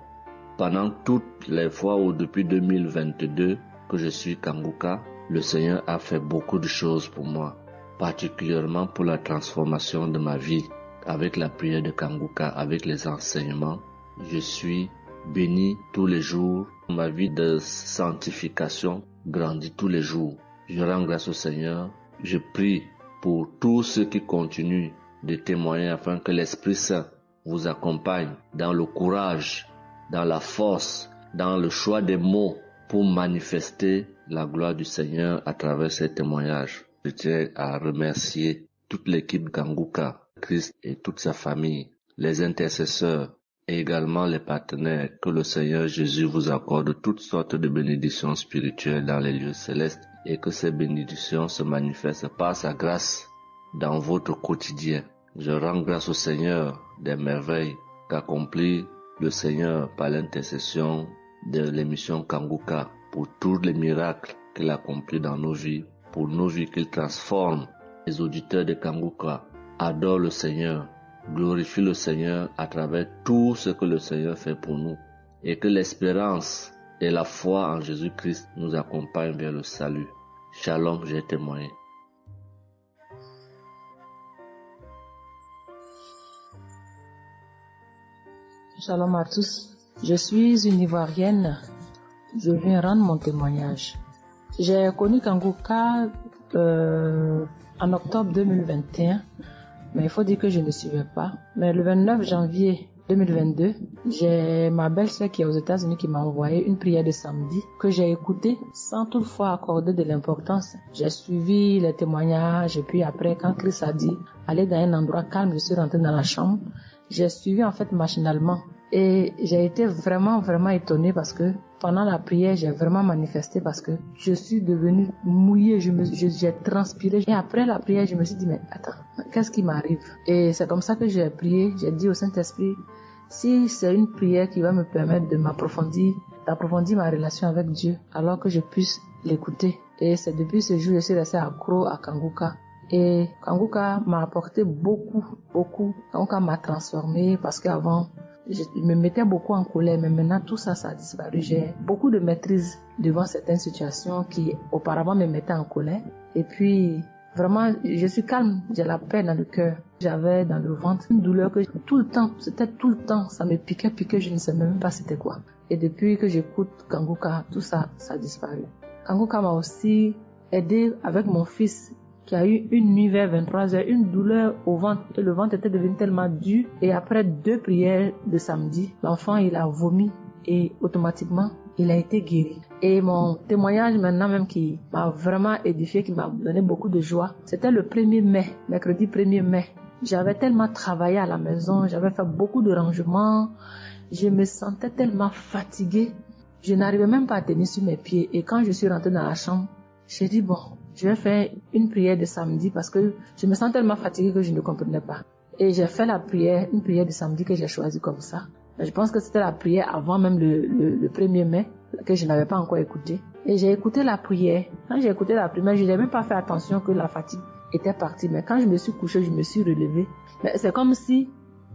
Speaker 19: Pendant toutes les fois où depuis 2022 que je suis Kanguka, le Seigneur a fait beaucoup de choses pour moi, particulièrement pour la transformation de ma vie. Avec la prière de Kanguka, avec les enseignements, je suis béni tous les jours. Ma vie de sanctification grandit tous les jours. Je rends grâce au Seigneur. Je prie pour tous ceux qui continuent de témoigner afin que l'Esprit Saint vous accompagne dans le courage, dans la force, dans le choix des mots pour manifester la gloire du Seigneur à travers ces témoignages. Je tiens à remercier toute l'équipe Kanguka, Christ et toute sa famille, les intercesseurs et également les partenaires. Que le Seigneur Jésus vous accorde toutes sortes de bénédictions spirituelles dans les lieux célestes et que ces bénédictions se manifestent par sa grâce dans votre quotidien. Je rends grâce au Seigneur des merveilles qu'accomplit le Seigneur par l'intercession de l'émission Kanguka pour tous les miracles qu'il accomplit dans nos vies, pour nos vies qu'il transforme. Les auditeurs de Kanguka adorent le Seigneur, glorifient le Seigneur à travers tout ce que le Seigneur fait pour nous et que l'espérance et la foi en Jésus-Christ nous accompagnent vers le salut. Shalom, j'ai témoigné.
Speaker 16: Shalom à tous. Je suis une Ivoirienne. Je viens rendre mon témoignage. J'ai connu Kanguka en octobre 2021, mais il faut dire que je ne suivais pas. Mais le 29 janvier 2022, j'ai ma belle-sœur qui est aux États-Unis qui m'a envoyé une prière de samedi que j'ai écoutée sans toutefois accorder de l'importance. J'ai suivi les témoignages et puis après, quand Christ a dit aller dans un endroit calme, je suis rentrée dans la chambre. J'ai suivi en fait machinalement et j'ai été vraiment étonnée parce que pendant la prière, j'ai vraiment manifesté parce que je suis devenue mouillée, j'ai transpiré. Et après la prière, je me suis dit, mais attends, qu'est-ce qui m'arrive? Et c'est comme ça que j'ai prié, j'ai dit au Saint-Esprit, si c'est une prière qui va me permettre de d'approfondir ma relation avec Dieu, alors que je puisse l'écouter. Et c'est depuis ce jour que je suis restée accro à Kanguka. Et Kanguka m'a apporté beaucoup. Kanguka m'a transformée parce qu'avant, je me mettais beaucoup en colère, mais maintenant tout ça a disparu. J'ai beaucoup de maîtrise devant certaines situations qui auparavant me mettaient en colère. Et puis, vraiment, je suis calme, j'ai la paix dans le cœur. J'avais dans le ventre une douleur que tout le temps, ça me piquait, je ne sais même pas c'était quoi. Et depuis que j'écoute Kanguka, tout ça a disparu. Kanguka m'a aussi aidé avec mon fils qui a eu une nuit vers 23h, une douleur au ventre, et le ventre était devenu tellement dur. Et après 2 prières de samedi, l'enfant il a vomi et automatiquement il a été guéri. Et mon témoignage maintenant même qui m'a vraiment édifié, qui m'a donné beaucoup de joie, c'était le 1er mai, mercredi 1er mai. J'avais tellement travaillé à la maison, j'avais fait beaucoup de rangements, je me sentais tellement fatiguée, je n'arrivais même pas à tenir sur mes pieds. Et quand je suis rentrée dans la chambre, j'ai dit bon, je vais faire une prière de samedi parce que je me sens tellement fatiguée que je ne comprenais pas. Et j'ai fait la prière, une prière de samedi que j'ai choisie comme ça. Je pense que c'était la prière avant même le 1er mai, que je n'avais pas encore écouté. Et j'ai écouté la prière. Quand j'ai écouté la prière, je n'ai même pas fait attention que la fatigue était partie. Mais quand je me suis couchée, je me suis relevée. Mais c'est comme si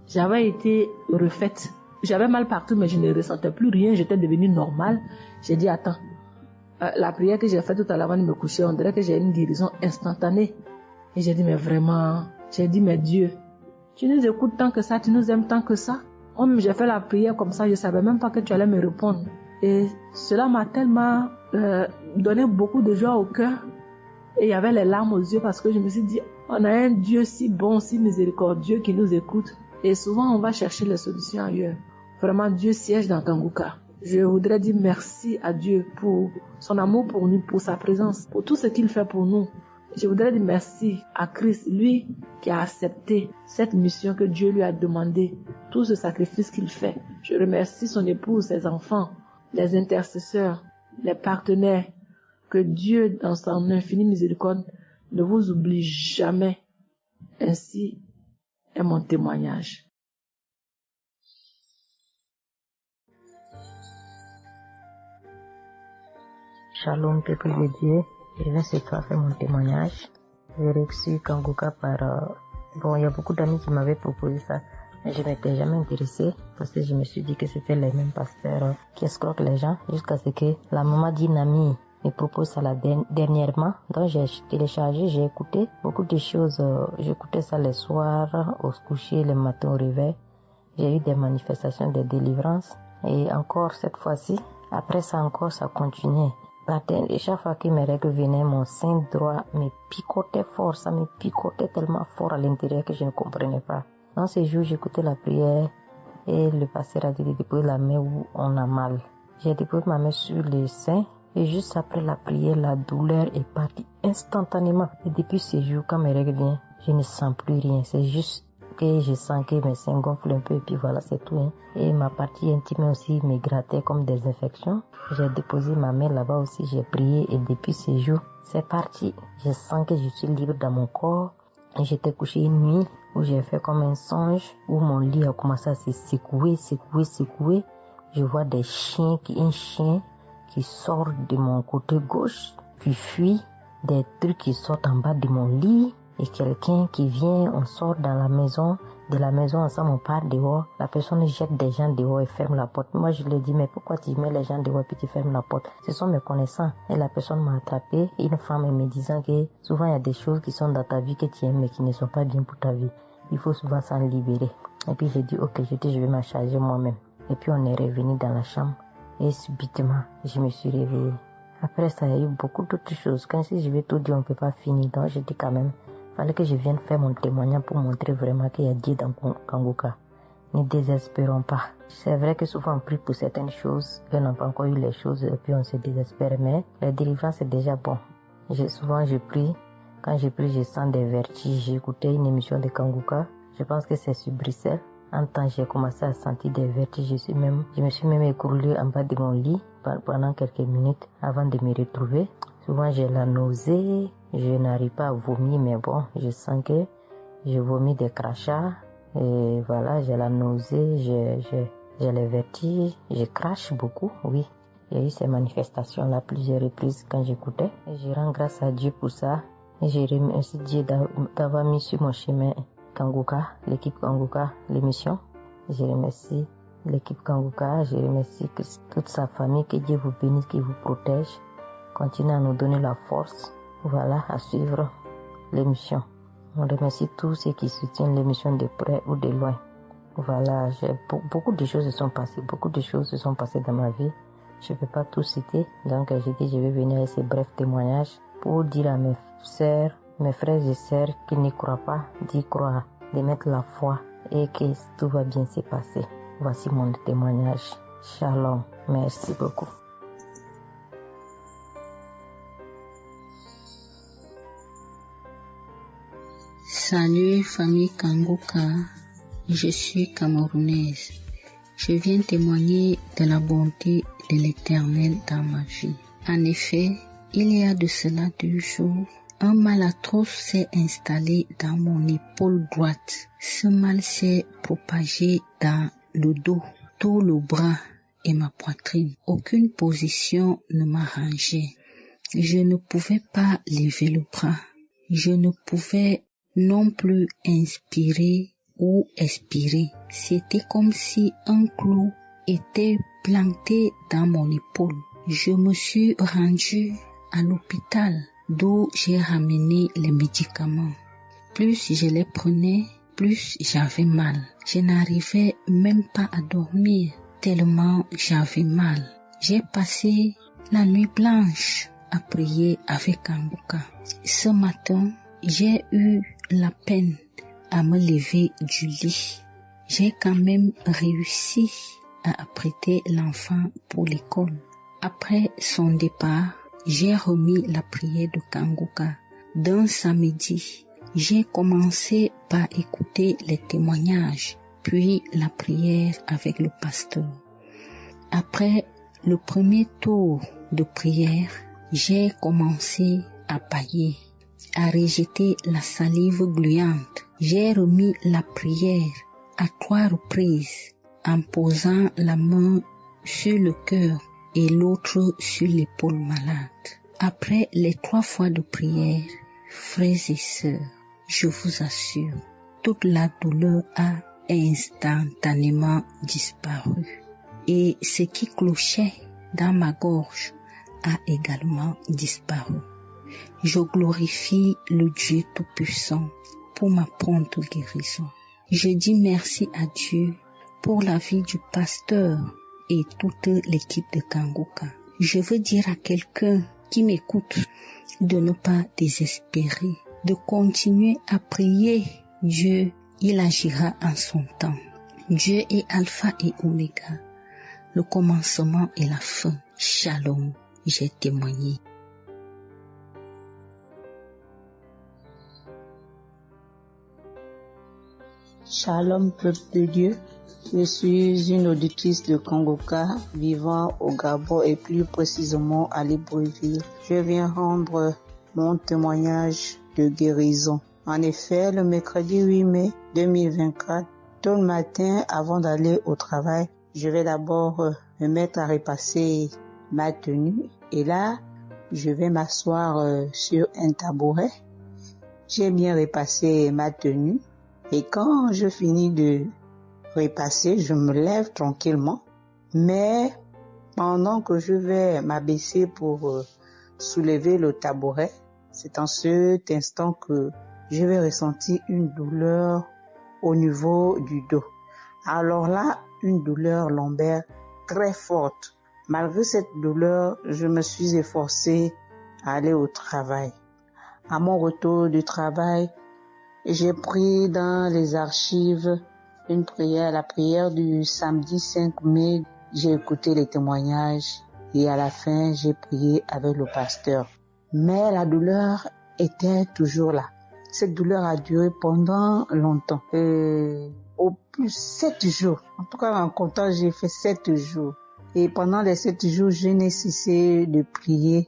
Speaker 16: j'avais été refaite. J'avais mal partout, mais je ne ressentais plus rien. J'étais devenue normale. J'ai dit, attends, la prière que j'ai faite tout à l'heure avant de me coucher, on dirait que j'ai une guérison instantanée. Et j'ai dit, mais vraiment, j'ai dit, mais Dieu, tu nous écoutes tant que ça, tu nous aimes tant que ça. J'ai fait la prière comme ça, je ne savais même pas que tu allais me répondre. Et cela m'a tellement donné beaucoup de joie au cœur. Et il y avait les larmes aux yeux parce que je me suis dit, on a un Dieu si bon, si miséricordieux qui nous écoute. Et souvent, on va chercher les solutions ailleurs. Vraiment, Dieu siège dans Kanguka. Je voudrais dire merci à Dieu pour son amour pour nous, pour sa présence, pour tout ce qu'il fait pour nous. Je voudrais dire merci à Christ, lui qui a accepté cette mission que Dieu lui a demandé, tout ce sacrifice qu'il fait. Je remercie son épouse, ses enfants, les intercesseurs, les partenaires. Que Dieu, dans son infinie miséricorde, ne vous oublie jamais. Ainsi est mon témoignage.
Speaker 20: Shalom, peuple de Dieu. Je viens ce soir faire mon témoignage. J'ai reçu Kanguka par... il y a beaucoup d'amis qui m'avaient proposé ça. Mais je m'étais jamais intéressée parce que je me suis dit que c'était les mêmes pasteurs qui escroquent les gens jusqu'à ce que la maman d'une amie me propose ça dernièrement. Donc j'ai téléchargé, j'ai écouté beaucoup de choses. J'écoutais ça les soirs, au coucher, le matin au réveil. J'ai eu des manifestations de délivrance. Et encore cette fois-ci, après ça encore, ça continuait. Et chaque fois que mes règles venaient, mon sein droit me picotait fort. Ça me picotait tellement fort à l'intérieur que je ne comprenais pas. Dans ces jours, j'écoutais la prière et le pasteur a dit de déposer la main où on a mal. J'ai déposé ma main sur le sein et juste après la prière, la douleur est partie instantanément. Et depuis ces jours, quand mes règles viennent, je ne sens plus rien. C'est juste que je sens que mes seins gonflent un peu et puis voilà, c'est tout. Hein. Et ma partie intime aussi me grattait comme des infections. J'ai déposé ma main là-bas aussi, j'ai prié et depuis ces jours, c'est parti. Je sens que je suis libre dans mon corps. Et j'étais couché une nuit où j'ai fait comme un songe, où mon lit a commencé à se secouer. Je vois un chien qui sort de mon côté gauche, qui fuit, des trucs qui sortent en bas de mon lit. Et quelqu'un qui vient, on sort dans la maison, de la maison ensemble, on part dehors. La personne jette des gens dehors et ferme la porte. Moi, je lui ai dit, mais pourquoi tu mets les gens dehors et puis tu fermes la porte? Ce sont mes connaissants. Et la personne m'a attrapé. Une femme me disant que souvent il y a des choses qui sont dans ta vie que tu aimes mais qui ne sont pas bien pour ta vie. Il faut souvent s'en libérer. Et puis j'ai dit, ok, je vais m'en charger moi-même. Et puis on est revenu dans la chambre. Et subitement, je me suis réveillée. Après ça, il y a eu beaucoup d'autres choses. Quand si je vais tout dire, on ne peut pas finir. Donc j'ai dit quand même, fallait que je vienne faire mon témoignage pour montrer vraiment qu'il y a Dieu dans Kanguka. Ne désespérons pas. C'est vrai que souvent on prie pour certaines choses, qu'on n'a pas encore eu les choses et puis on se désespère, mais la délivrance est déjà bon. Souvent je prie, quand je prie je sens des vertiges. J'ai écouté une émission de Kanguka, je pense que c'est sur Bruxelles. En temps j'ai commencé à sentir des vertiges, je me suis même écroulée en bas de mon lit pendant quelques minutes avant de me retrouver. Souvent j'ai la nausée, je n'arrive pas à vomir, mais bon, je sens que je vomis des crachats. Et voilà, j'ai la nausée, j'ai les vertiges, je crache beaucoup, oui. Il y a eu ces manifestations-là plusieurs reprises quand j'écoutais. Et je rends grâce à Dieu pour ça. Et je remercie Dieu d'avoir mis sur mon chemin Kanguka, l'équipe Kanguka, l'émission. Je remercie l'équipe Kanguka, je remercie toute sa famille, que Dieu vous bénisse, qu'il vous protège. Continuez à nous donner la force, voilà, à suivre l'émission. On remercie tous ceux qui soutiennent l'émission de près ou de loin. Voilà, beaucoup de choses se sont passées dans ma vie. Je ne peux pas tout citer, donc j'ai dit je vais venir avec ces brefs témoignages pour dire à mes sœurs, mes frères et sœurs qui n'y croient pas, d'y croire, de mettre la foi et que tout va bien se passer. Voici mon témoignage. Shalom, merci beaucoup.
Speaker 21: Salut famille Kanguka, je suis camerounaise. Je viens témoigner de la bonté de l'Éternel dans ma vie. En effet, il y a de cela 2 jours, un mal atroce s'est installé dans mon épaule droite. Ce mal s'est propagé dans le dos, tout le bras et ma poitrine. Aucune position ne m'arrangeait. Je ne pouvais pas lever le bras. Je ne pouvais non plus inspirer ou expirer. C'était comme si un clou était planté dans mon épaule. Je me suis rendue à l'hôpital d'où j'ai ramené les médicaments. Plus je les prenais, plus j'avais mal. Je n'arrivais même pas à dormir tellement j'avais mal. J'ai passé la nuit blanche à prier avec Kanguka. Ce matin, j'ai eu la peine à me lever du lit. J'ai quand même réussi à apprêter l'enfant pour l'école. Après son départ, j'ai remis la prière de Kanguka. D'un samedi, j'ai commencé par écouter les témoignages, puis la prière avec le pasteur. Après le premier tour de prière, j'ai commencé à bâiller, à rejeter la salive gluante. J'ai remis la prière à 3 reprises en posant la main sur le cœur et l'autre sur l'épaule malade. Après les 3 fois de prière, frères et sœurs, je vous assure, toute la douleur a instantanément disparu. Et ce qui clochait dans ma gorge a également disparu. Je glorifie le Dieu Tout-Puissant pour ma prompte guérison. Je dis merci à Dieu pour la vie du pasteur et toute l'équipe de Kanguka. Je veux dire à quelqu'un qui m'écoute de ne pas désespérer, de continuer à prier. Dieu, il agira en son temps. Dieu est Alpha et Oméga, le commencement et la fin. Shalom, j'ai témoigné.
Speaker 22: Shalom, peuple de Dieu. Je suis une auditrice de Kanguka vivant au Gabon et plus précisément à Libreville. Je viens rendre mon témoignage de guérison. En effet, le mercredi 8 mai 2024, tôt le matin avant d'aller au travail, je vais d'abord me mettre à repasser ma tenue et là, je vais m'asseoir sur un tabouret. J'ai bien repassé ma tenue et quand je finis de repasser, je me lève tranquillement. Mais pendant que je vais m'abaisser pour soulever le tabouret, c'est en cet instant que je vais ressentir une douleur au niveau du dos. Alors là, une douleur lombaire très forte. Malgré cette douleur, je me suis efforcée à aller au travail. À mon retour du travail, j'ai pris dans les archives une prière, la prière du samedi 5 mai. J'ai écouté les témoignages et à la fin, j'ai prié avec le pasteur. Mais la douleur était toujours là. Cette douleur a duré pendant longtemps. Au plus 7 jours. En tout cas, en comptant, j'ai fait 7 jours. Et pendant les 7 jours, je n'ai cessé de prier,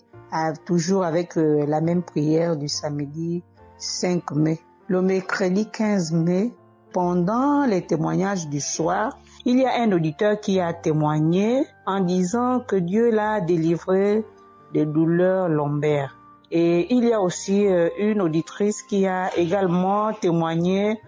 Speaker 22: toujours avec la même prière du samedi 5 mai. Le mercredi 15 mai, pendant les témoignages du soir, il y a un auditeur qui a témoigné en disant que Dieu l'a délivré des douleurs lombaires. Et il y a aussi une auditrice qui a également témoigné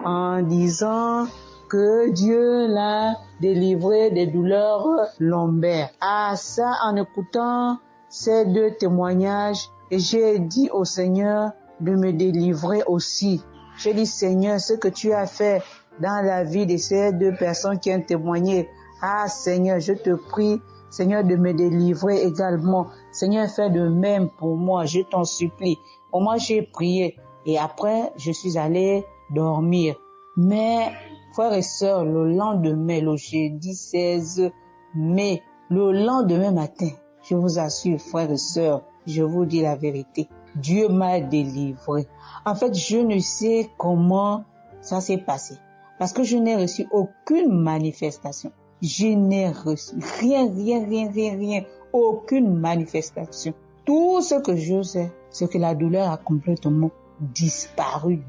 Speaker 22: en disant que Dieu l'a délivré des douleurs lombaires. Ah, ça, en écoutant ces 2 témoignages, j'ai dit au Seigneur de me délivrer aussi. J'ai dit, Seigneur, ce que tu as fait dans la vie de ces 2 personnes qui ont témoigné, ah Seigneur, je te prie, Seigneur, de me délivrer également. Seigneur, fais de même pour moi, je t'en supplie. Pour moi, j'ai prié et après, je suis allé dormir. Mais, frères et sœurs, le lendemain, le jeudi 16 mai, le lendemain matin, je vous assure, frères et sœurs, je vous dis la vérité. Dieu m'a délivré. En fait, je ne sais comment ça s'est passé. Parce que je n'ai reçu aucune manifestation. Je n'ai reçu rien. Aucune manifestation. Tout ce que je sais, c'est que la douleur a complètement disparu.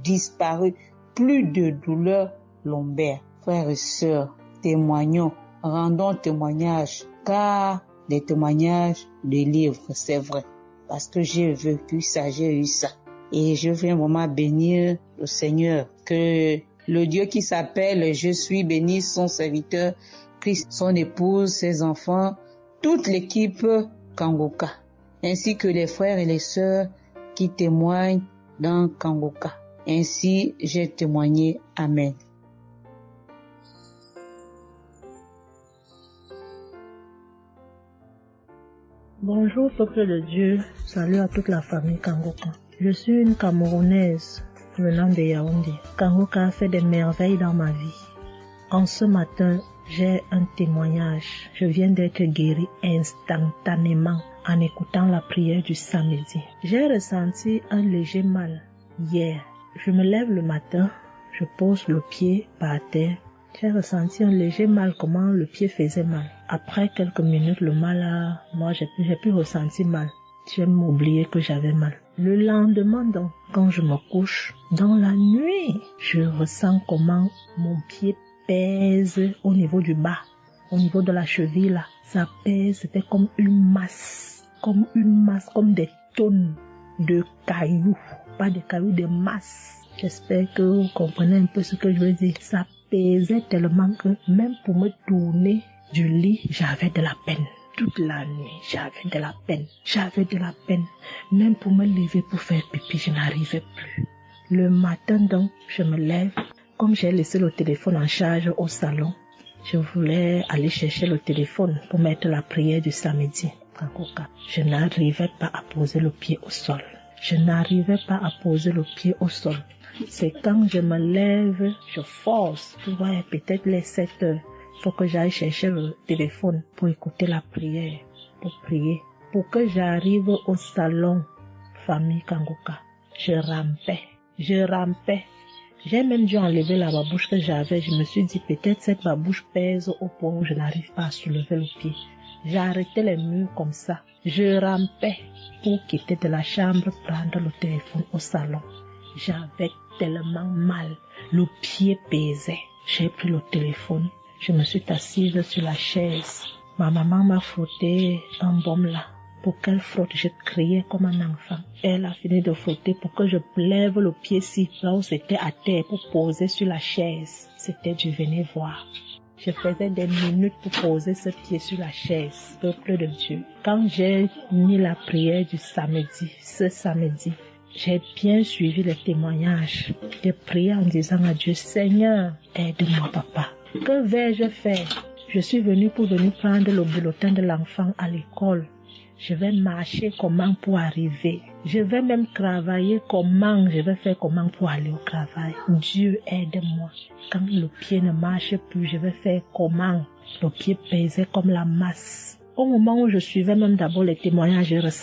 Speaker 22: Plus de douleur lombaire. Frères et sœurs, témoignons, rendons témoignage, car les témoignages délivrent, c'est vrai. Parce que j'ai vécu ça, j'ai eu ça. Et je viens vraiment bénir le Seigneur, que le Dieu qui s'appelle Je suis béni, son serviteur, Christ, son épouse, ses enfants, toute l'équipe Kangoka, ainsi que les frères et les sœurs qui témoignent dans Kangoka. Ainsi, j'ai témoigné. Amen.
Speaker 1: Bonjour peuple de Dieu, salut à toute la famille Kangoka. Je suis une Camerounaise venant de Yaoundé. Kangoka a fait des merveilles dans ma vie. En ce matin, j'ai un témoignage. Je viens d'être guérie instantanément en écoutant la prière du samedi. J'ai ressenti un léger mal hier. Je me lève le matin, je pose le pied par terre. J'ai ressenti un léger mal, comment le pied faisait mal. Après quelques minutes, le mal moi j'ai plus ressenti mal. J'ai oublié que j'avais mal. Le lendemain donc, quand je me couche, dans la nuit, je ressens comment mon pied pèse au niveau du bas, au niveau de la cheville là. Ça pèse, c'était comme une masse, comme des tonnes de cailloux. Pas des cailloux, des masses. J'espère que vous comprenez un peu ce que je veux dire. Ça pesait tellement que même pour me tourner du lit, j'avais de la peine. Toute la nuit, j'avais de la peine. Même pour me lever pour faire pipi, je n'arrivais plus. Le matin donc, je me lève. Comme j'ai laissé le téléphone en charge au salon, je voulais aller chercher le téléphone pour mettre la prière du samedi. Je n'arrivais pas à poser le pied au sol. C'est quand je me lève, je force. Tu vois, peut-être les 7 heures. Faut que j'aille chercher le téléphone pour écouter la prière, pour prier. Pour que j'arrive au salon, famille Kangoka, je rampais. J'ai même dû enlever la babouche que j'avais. Je me suis dit, peut-être cette babouche pèse au point où je n'arrive pas à soulever le pied. J'arrêtais les murs comme ça. Je rampais pour quitter de la chambre, prendre le téléphone au salon. J'avais tellement mal. Le pied pesait. J'ai pris le téléphone. Je me suis assise sur la chaise. Ma maman m'a frotté un baume là. Pour qu'elle frotte, je criais comme un enfant. Elle a fini de frotter pour que je lève le pied-ci, là où c'était à terre, pour poser sur la chaise. C'était du venez voir. Je faisais des minutes pour poser ce pied sur la chaise, peuple de Dieu. Quand j'ai mis la prière du samedi, ce samedi, j'ai bien suivi les témoignages. J'ai prié en disant à Dieu, Seigneur, aide-moi papa. Que vais-je faire? Je suis venue pour prendre le bulletin de l'enfant à l'école. Je vais marcher comment pour arriver? Je vais même travailler comment? Je vais faire comment pour aller au travail? Dieu aide-moi. Quand le pied ne marche plus, je vais faire comment? Le pied pesait comme la masse. Au moment où je suivais même d'abord les témoignages, je